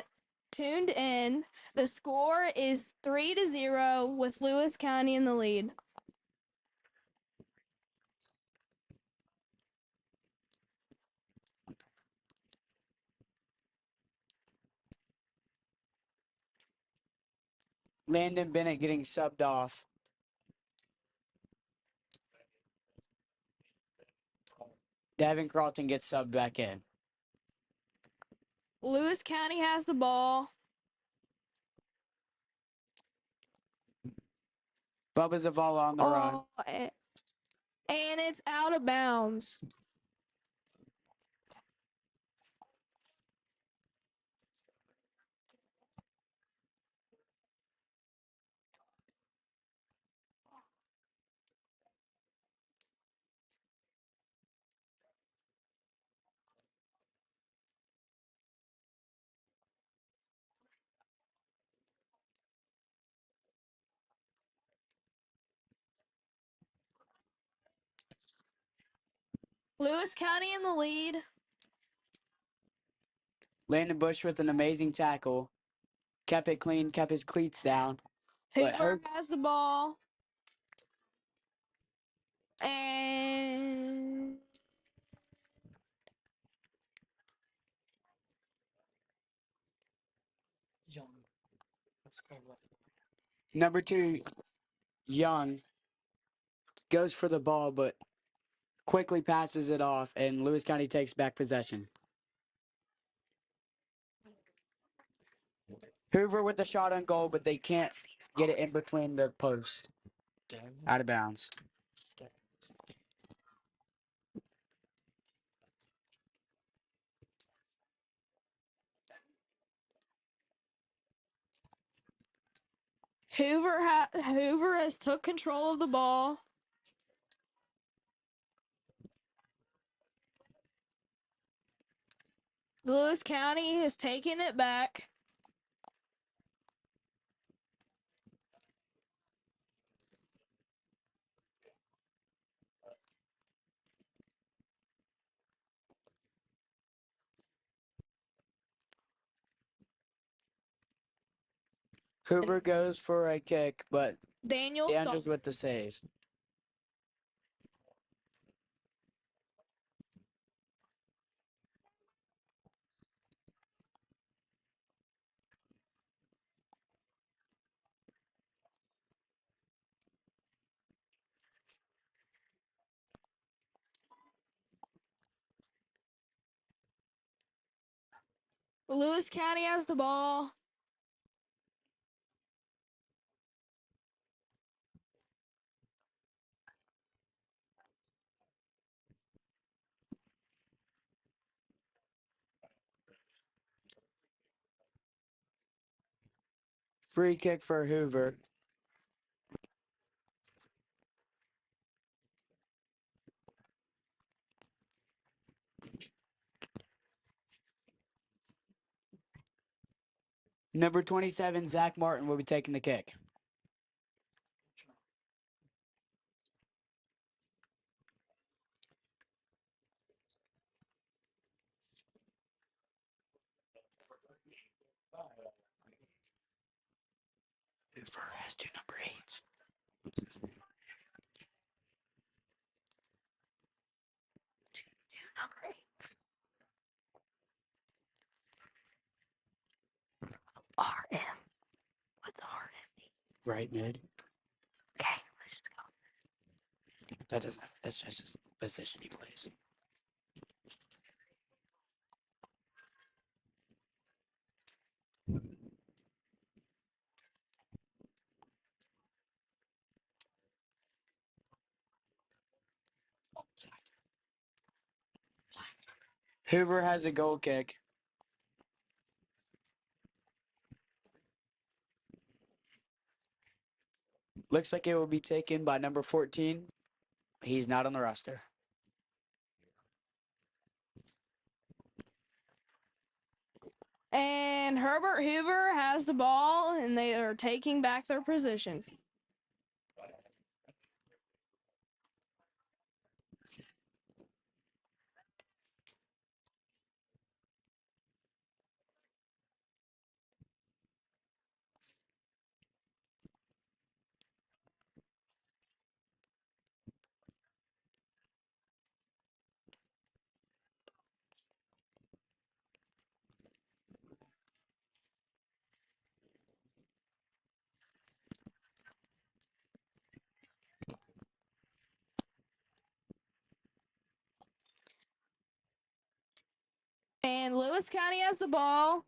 in, the score is 3-0 with Lewis County in the lead. Landon Bennett getting subbed off. Devin Carlton gets subbed back in. Lewis County has the ball. Bubba Zavala on the run. And it's out of bounds. Lewis County in the lead. Landon Bush with an amazing tackle. Kept it clean, kept his cleats down. But Hoover has the ball. And number 2, Young, goes for the ball, but quickly passes it off, and Lewis County takes back possession. Hoover with the shot on goal, but they can't get it in between the posts. Out of bounds. Hoover has took control of the ball. Lewis County has taken it back. Hoover goes for a kick, but Daniel Andrews with the save. Lewis County has the ball. Free kick for Hoover. Number 27, Zach Martin will be taking the kick. Hoover has 2 number 8s. RM. What's RM? Right mid. Okay, let's just go. That's just his position he plays. Hoover has a goal kick. Looks like it will be taken by number 14. He's not on the roster. And Herbert Hoover has the ball, and they are taking back their position. And Lewis County has the ball.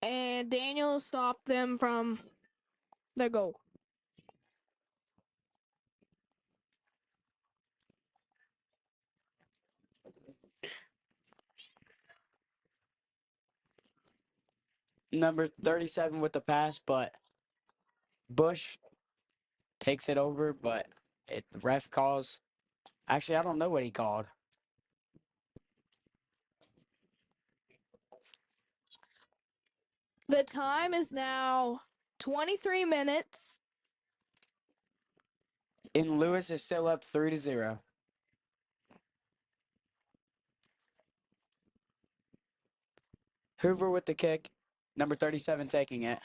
And Daniel stopped them from the goal. Number 37 with the pass, but Bush takes it over, but the ref calls. Actually, I don't know what he called. The time is now 23 minutes. And Lewis is still up 3-0. Hoover with the kick. Number 37 taking it.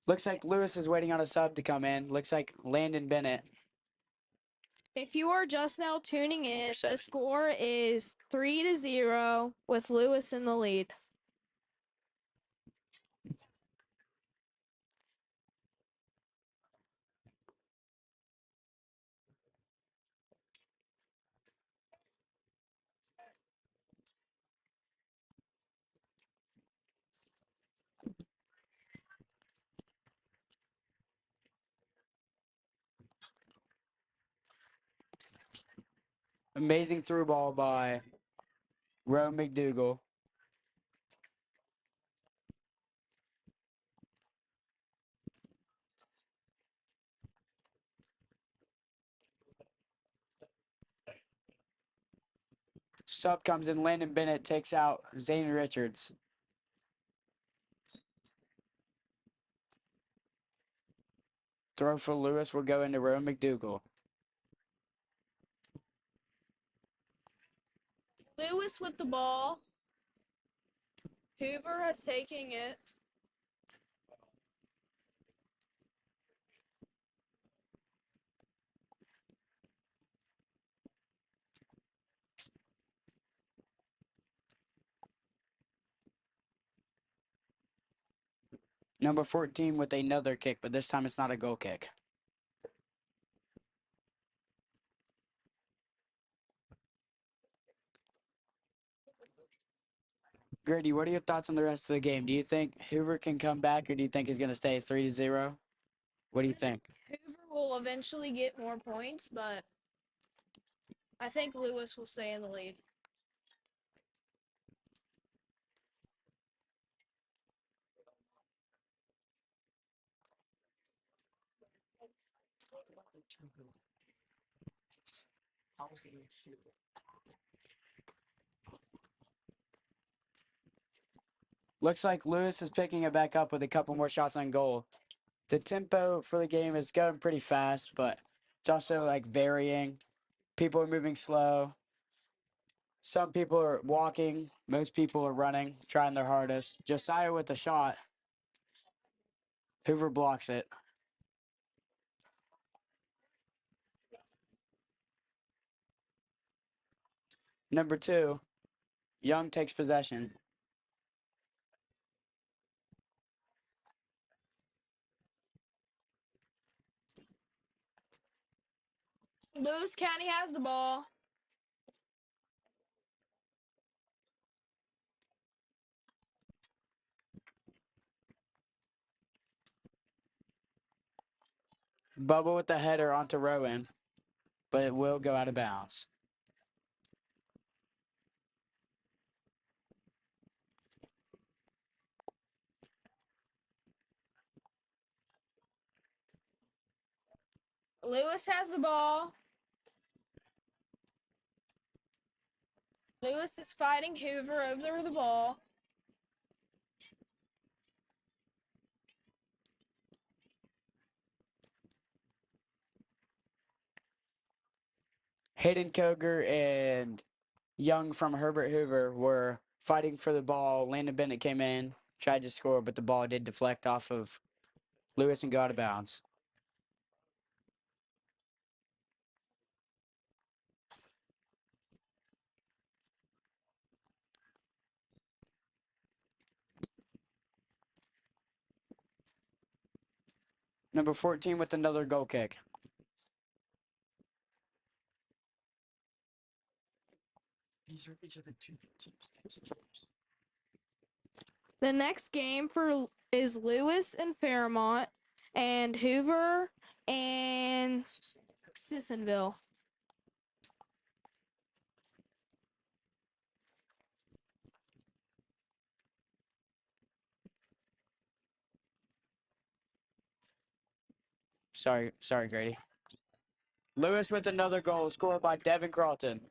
Looks like Lewis is waiting on a sub to come in. Looks like Landon Bennett. If you are just now tuning in, the Seven. score is 3-0 with Lewis in the lead. Amazing through ball by Roe McDougal. Sub comes in. Landon Bennett takes out Zane Richards. Throw for Lewis will go into Roe McDougal. Lewis with the ball. Hoover has taken it. Number 14 with another kick, but this time it's not a goal kick. Grady, what are your thoughts on the rest of the game? Do you think Hoover can come back, or do you think he's going to stay 3-0? What do you think? Hoover will eventually get more points, but I think Lewis will stay in the lead. Looks like Lewis is picking it back up with a couple more shots on goal. The tempo for the game is going pretty fast, but it's also like varying. People are moving slow. Some people are walking. Most people are running, trying their hardest. Josiah with the shot. Hoover blocks it. Number 2, Young takes possession. Lewis County has the ball. Bubba with the header onto Rowan, but it will go out of bounds. Lewis has the ball. Lewis is fighting Hoover over the ball. Hayden Koger and Young from Herbert Hoover were fighting for the ball. Landon Bennett came in, tried to score, but the ball did deflect off of Lewis and go out of bounds. Number 14 with another goal kick. These are each of the two teams. The next game is Lewis and Fairmont, and Hoover and Sissonville. Sorry, Grady. Lewis with another goal scored by Devin Carlton.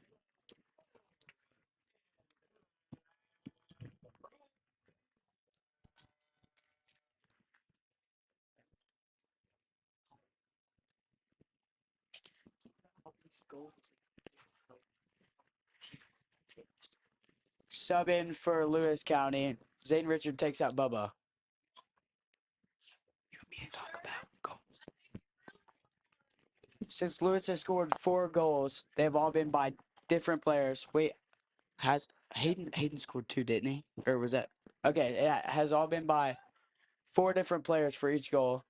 Sub in for Lewis County. Zane Richard takes out Bubba. Since Lewis has scored 4 goals, they've all been by different players. Wait, has Hayden scored 2, didn't he? Or was that okay? It has all been by 4 different players for each goal.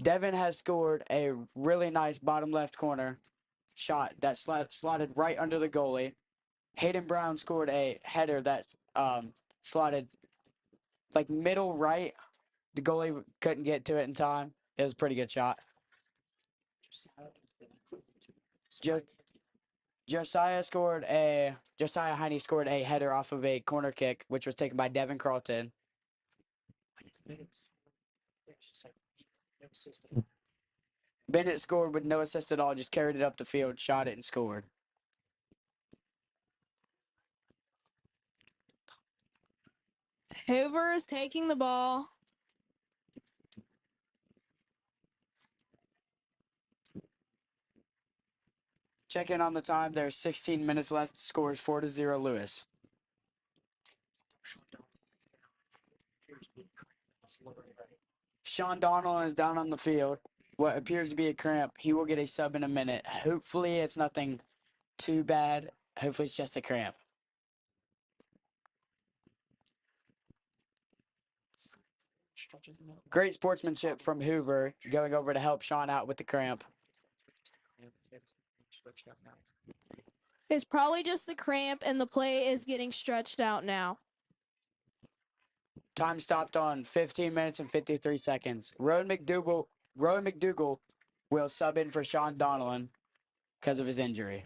Devin has scored a really nice bottom left corner shot that slotted right under the goalie. Hayden Brown scored a header that slotted like middle right. The goalie couldn't get to it in time. It was a pretty good shot. Josiah Heine scored a header off of a corner kick, which was taken by Devin Carlton. Bennett scored with no assist at all, just carried it up the field, shot it, and scored. Hoover is taking the ball. Check in on the time. There's 16 minutes left. Scores 4-0 Lewis. Sean Donald is down on the field. What appears to be a cramp. He will get a sub in a minute. Hopefully it's nothing too bad. Hopefully it's just a cramp. Great sportsmanship from Hoover going over to help Sean out with the cramp. It's probably just the cramp, and the play is getting stretched out now. Time stopped on 15 minutes and 53 seconds. Rowan McDougal will sub in for Sean Donnellan because of his injury.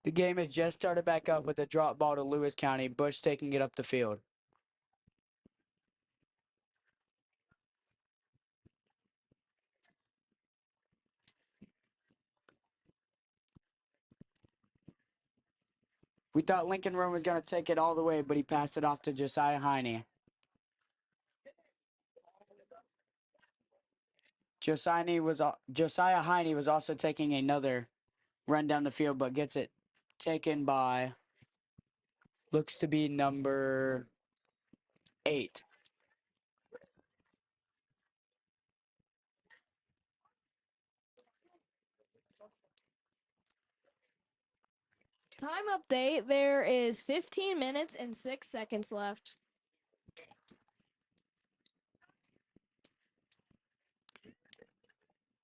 The game has just started back up with a drop ball to Lewis County, Bush taking it up the field. We thought Lincoln Room was going to take it all the way, but he passed it off to Josiah Heine. Josiah Heine was also taking another run down the field, but gets it taken by, looks to be number 8. Time update. There is 15 minutes and 6 seconds left.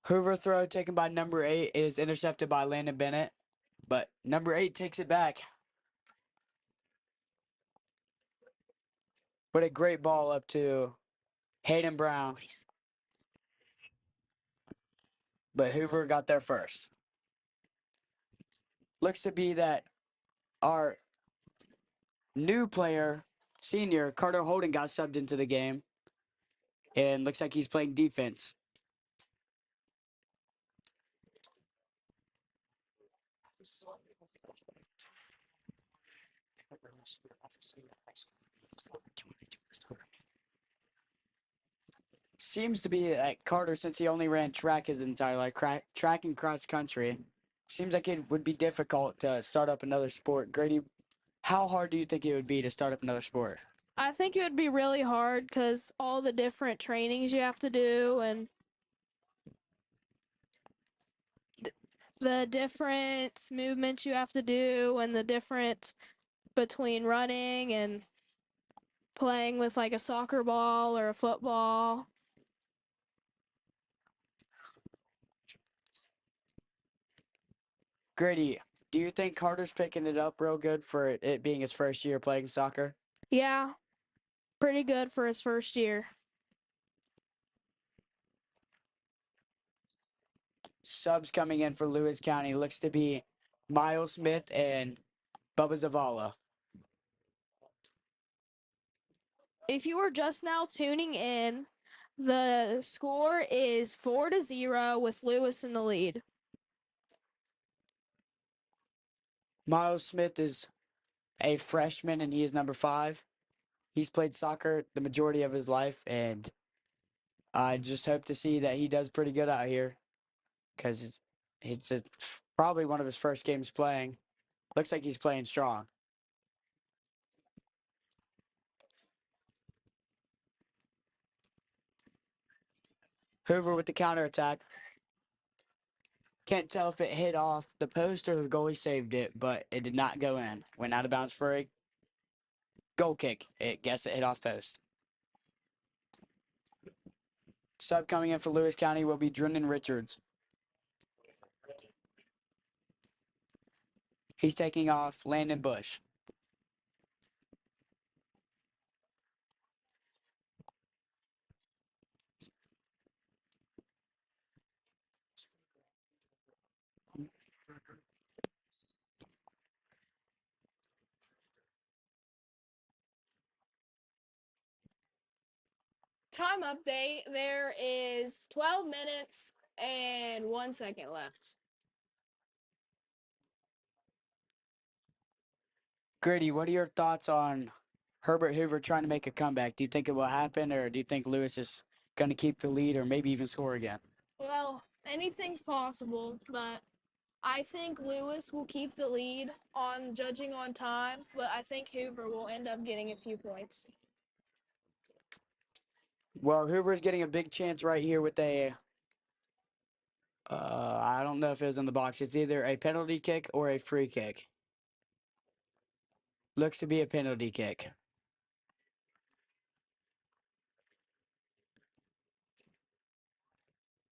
Hoover throw taken by number 8 is intercepted by Landon Bennett, but number 8 takes it back. But a great ball up to Hayden Brown. But Hoover got there first. Looks to be that our new player, senior, Carter Holden, got subbed into the game. And looks like he's playing defense. Seems to be like Carter, since he only ran track his entire life, track and cross country. Seems like it would be difficult to start up another sport. Grady, how hard do you think it would be to start up another sport? I think it would be really hard because all the different trainings you have to do and the different movements you have to do and the difference between running and playing with like a soccer ball or a football. Grady, do you think Carter's picking it up real good for it being his first year playing soccer? Yeah, pretty good for his first year. Subs coming in for Lewis County looks to be Miles Smith and Bubba Zavala. If you were just now tuning in, the score is 4-0 with Lewis in the lead. Miles Smith is a freshman and he is number 5. He's played soccer the majority of his life, and I just hope to see that he does pretty good out here because probably one of his first games playing. Looks like he's playing strong. Hoover with the counterattack. Can't tell if it hit off the post or the goalie saved it, but it did not go in. Went out of bounds for a goal kick. Guess it hit off post. Sub coming in for Lewis County will be Drennan Richards. He's taking off Landon Bush. Time update. There is 12 minutes and 1 second left. Grady, what are your thoughts on Herbert Hoover trying to make a comeback? Do you think it will happen, or do you think Lewis is going to keep the lead or maybe even score again? Well, anything's possible, but I think Lewis will keep the lead on judging on time, but I think Hoover will end up getting a few points. Well, Hoover's getting a big chance right here with a. I don't know if it was in the box. It's either a penalty kick or a free kick. Looks to be a penalty kick.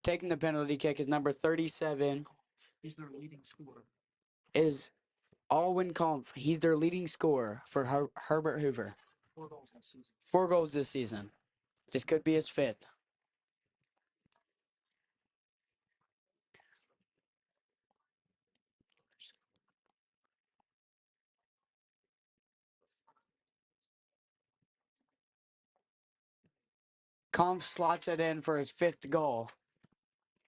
Taking the penalty kick is number 37. He's their leading scorer. Is Alwyn Kampf. He's their leading scorer for Herbert Hoover. 4 goals this season. 4 goals this season. This could be his 5th. Kampf slots it in for his 5th goal,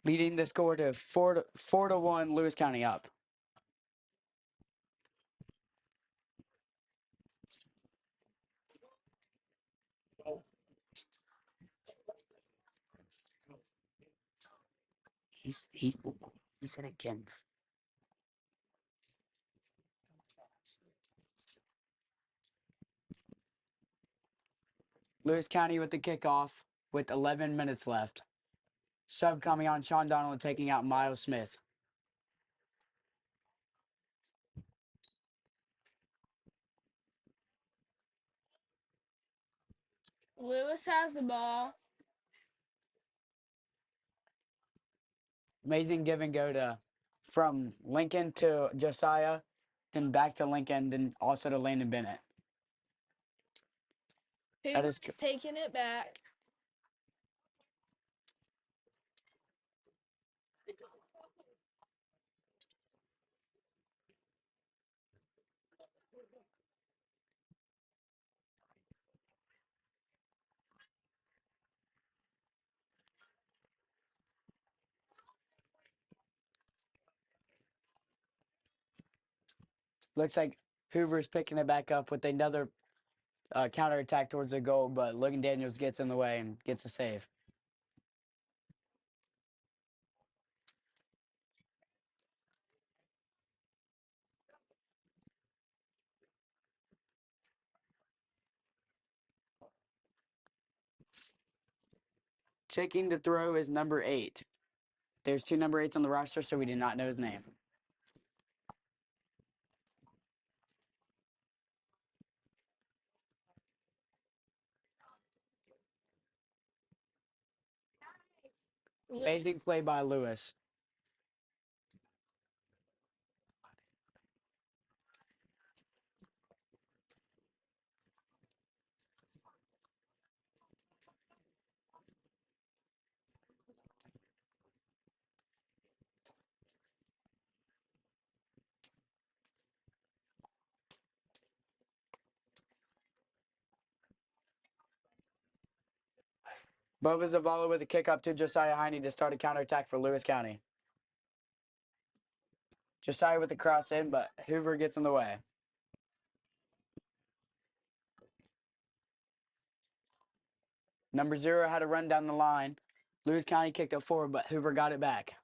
leading the score to 4-1 Lewis County up. He said again. Lewis County with the kickoff with 11 minutes left. Sub coming on, Sean Donald taking out Miles Smith. Lewis has the ball. Amazing give and go from Lincoln to Josiah, then back to Lincoln, then also to Landon Bennett. That is Hoover's taking it back. Looks like Hoover's picking it back up with another counterattack towards the goal, but Logan Daniels gets in the way and gets a save. Taking the throw is number 8. There's 2 number 8s on the roster, so we do not know his name. Amazing play by Lewis. Bubba Zavala with a kick up to Josiah Heine to start a counterattack for Lewis County. Josiah with the cross in, but Hoover gets in the way. Number 0 had a run down the line. Lewis County kicked it forward, but Hoover got it back.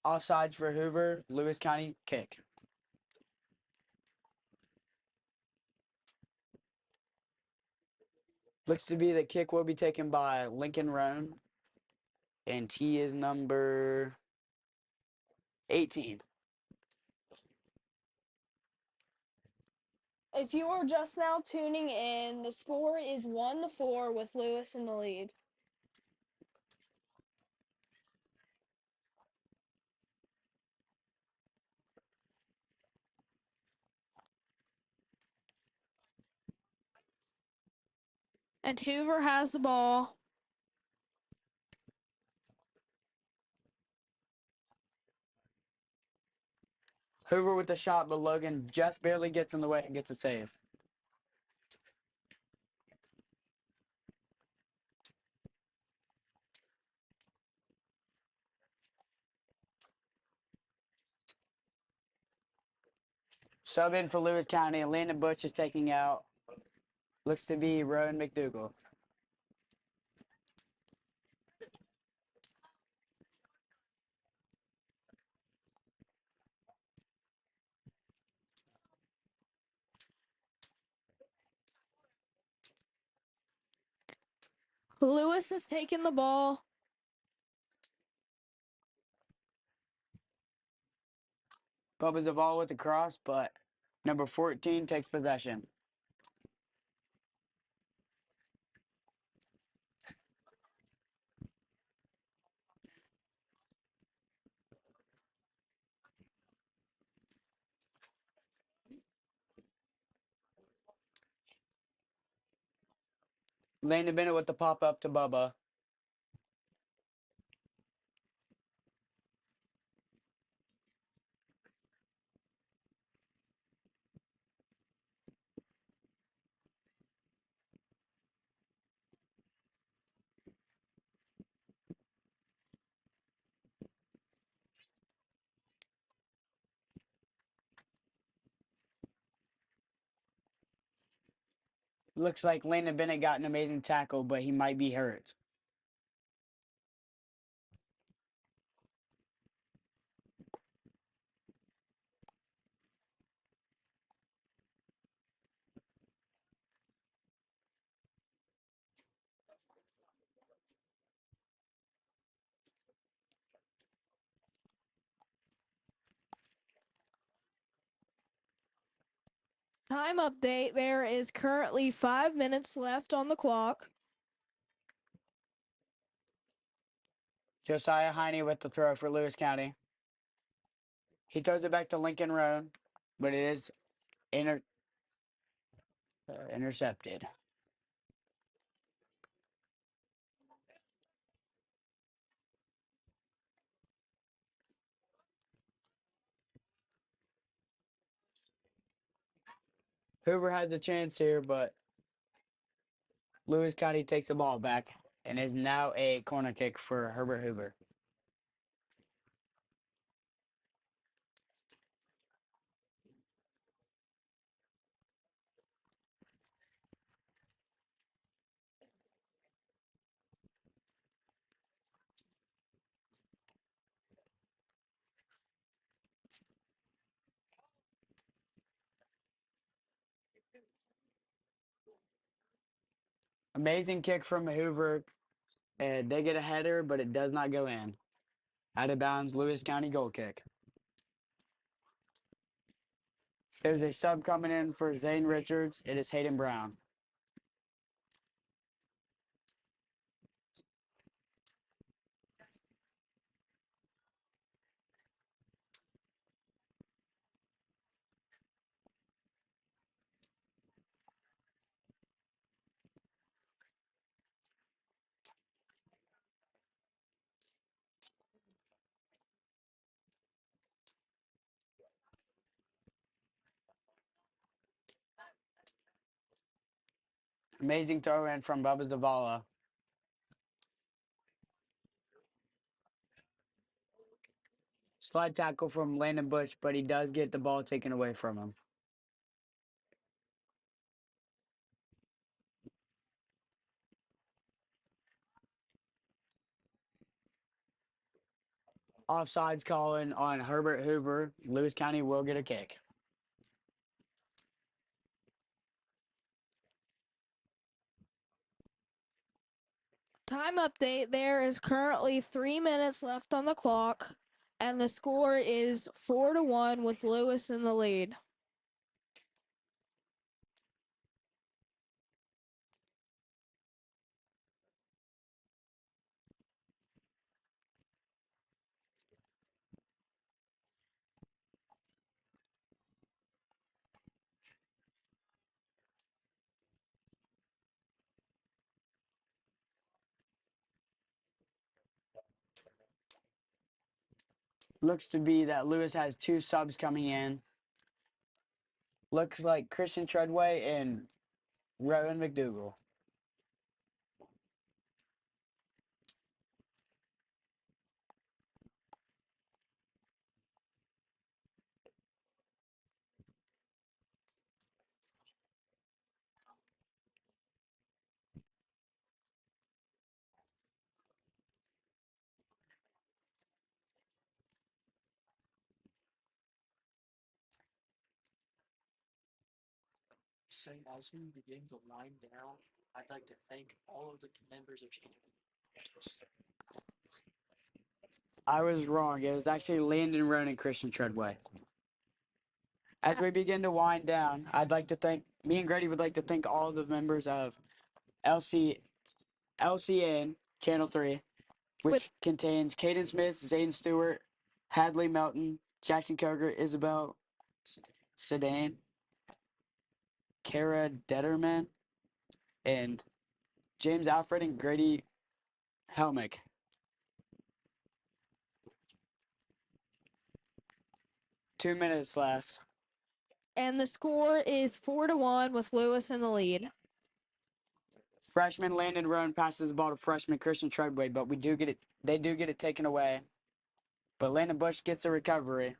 Offsides for Hoover, Lewis County kick. Looks to be the kick will be taken by Lincoln Roan, and he is number 18. If you are just now tuning in, the score is 1-4 with Lewis in the lead. And Hoover has the ball. Hoover with the shot, but Logan just barely gets in the way and gets a save. Sub in for Lewis County. Landon Bush is taking out. Looks to be Rowan McDougal. Lewis has taken the ball. Bubba Zavala with the cross, but number 14 takes possession. Landon Bennett with the pop up to Bubba. Looks like Landon Bennett got an amazing tackle, but he might be hurt. Time update. There is currently 5 minutes left on the clock. Josiah Heine with the throw for Lewis County. He throws it back to Lincoln Roan, but it is intercepted. Hoover has a chance here, but Lewis County takes the ball back and is now a corner kick for Herbert Hoover. Amazing kick from Hoover. And they get a header, but it does not go in. Out of bounds, Lewis County goal kick. There's a sub coming in for Zane Richards. It is Hayden Brown. Amazing throw in from Bubba Zavala. Slide tackle from Landon Bush, but he does get the ball taken away from him. Offsides calling on Herbert Hoover. Lewis County will get a kick. Time update. There is currently 3 minutes left on the clock, and the score is 4-1 with Lewis in the lead. Looks to be that Lewis has two subs coming in. Looks like Christian Treadway and Rowan McDougal. say, as we begin to wind down, I'd like to thank all of the members of I was wrong. It was actually Landon Roan and Christian Treadway. As we begin to wind down, I'd like to thank me and Grady would like to thank all the members of LCN Channel 3, which contains Caden Smith, Zane Stewart, Hadley Melton, Jackson Koger, Isabel Sedan, Kara Detterman, and James Alfred and Grady Helmick. Two minutes left. And the score is 4-1 with Lewis in the lead. Freshman Landon Roan passes the ball to freshman Christian Treadway, but they do get it taken away. But Landon Bush gets a recovery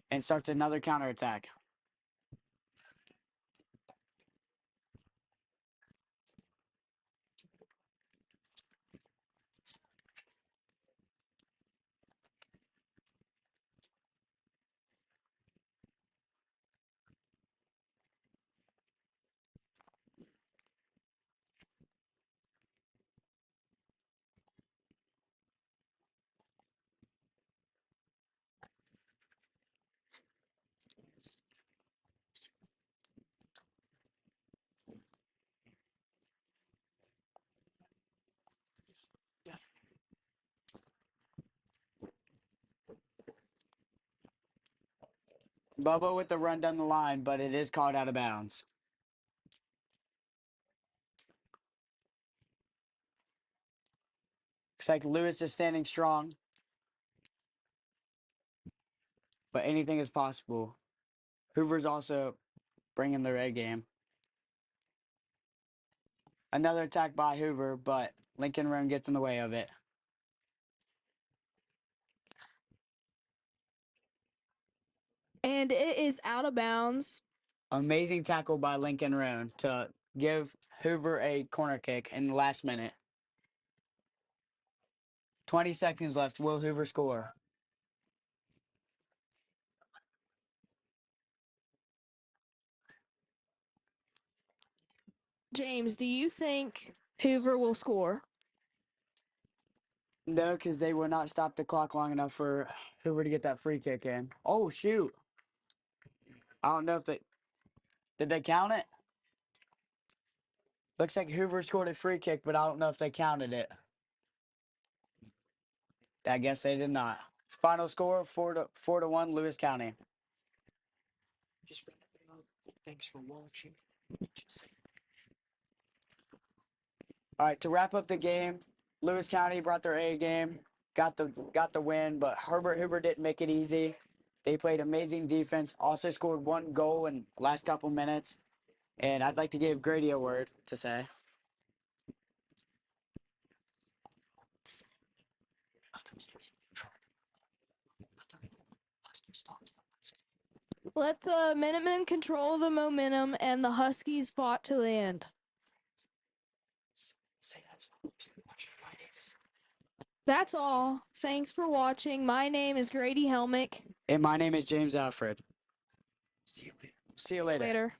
and starts another counterattack. Bubba with the run down the line, but it is called out of bounds. Looks like Lewis is standing strong, but anything is possible. Hoover's also bringing their A game. Another attack by Hoover, but Lincoln Roan gets in the way of it. And it is out of bounds. Amazing tackle by Lincoln Roan to give Hoover a corner kick in the last minute. 20 seconds left. Will Hoover score? James, do you think Hoover will score? No, because they will not stop the clock long enough for Hoover to get that free kick in. Oh, shoot. I don't know if did they count it? Looks like Hoover scored a free kick, but I don't know if they counted it. I guess they did not. Final score 4-1 Lewis County. Just thanks for watching. All right, to wrap up the game, Lewis County brought their A game, got the win, but Herbert Hoover didn't make it easy. They played amazing defense, also scored one goal in the last couple minutes, and I'd like to give Grady a word to say. Let the Minutemen control the momentum, and the Huskies fought to the end. That's all. Thanks for watching. My name is Grady Helmick. And my name is James Alfred. See you later. Later.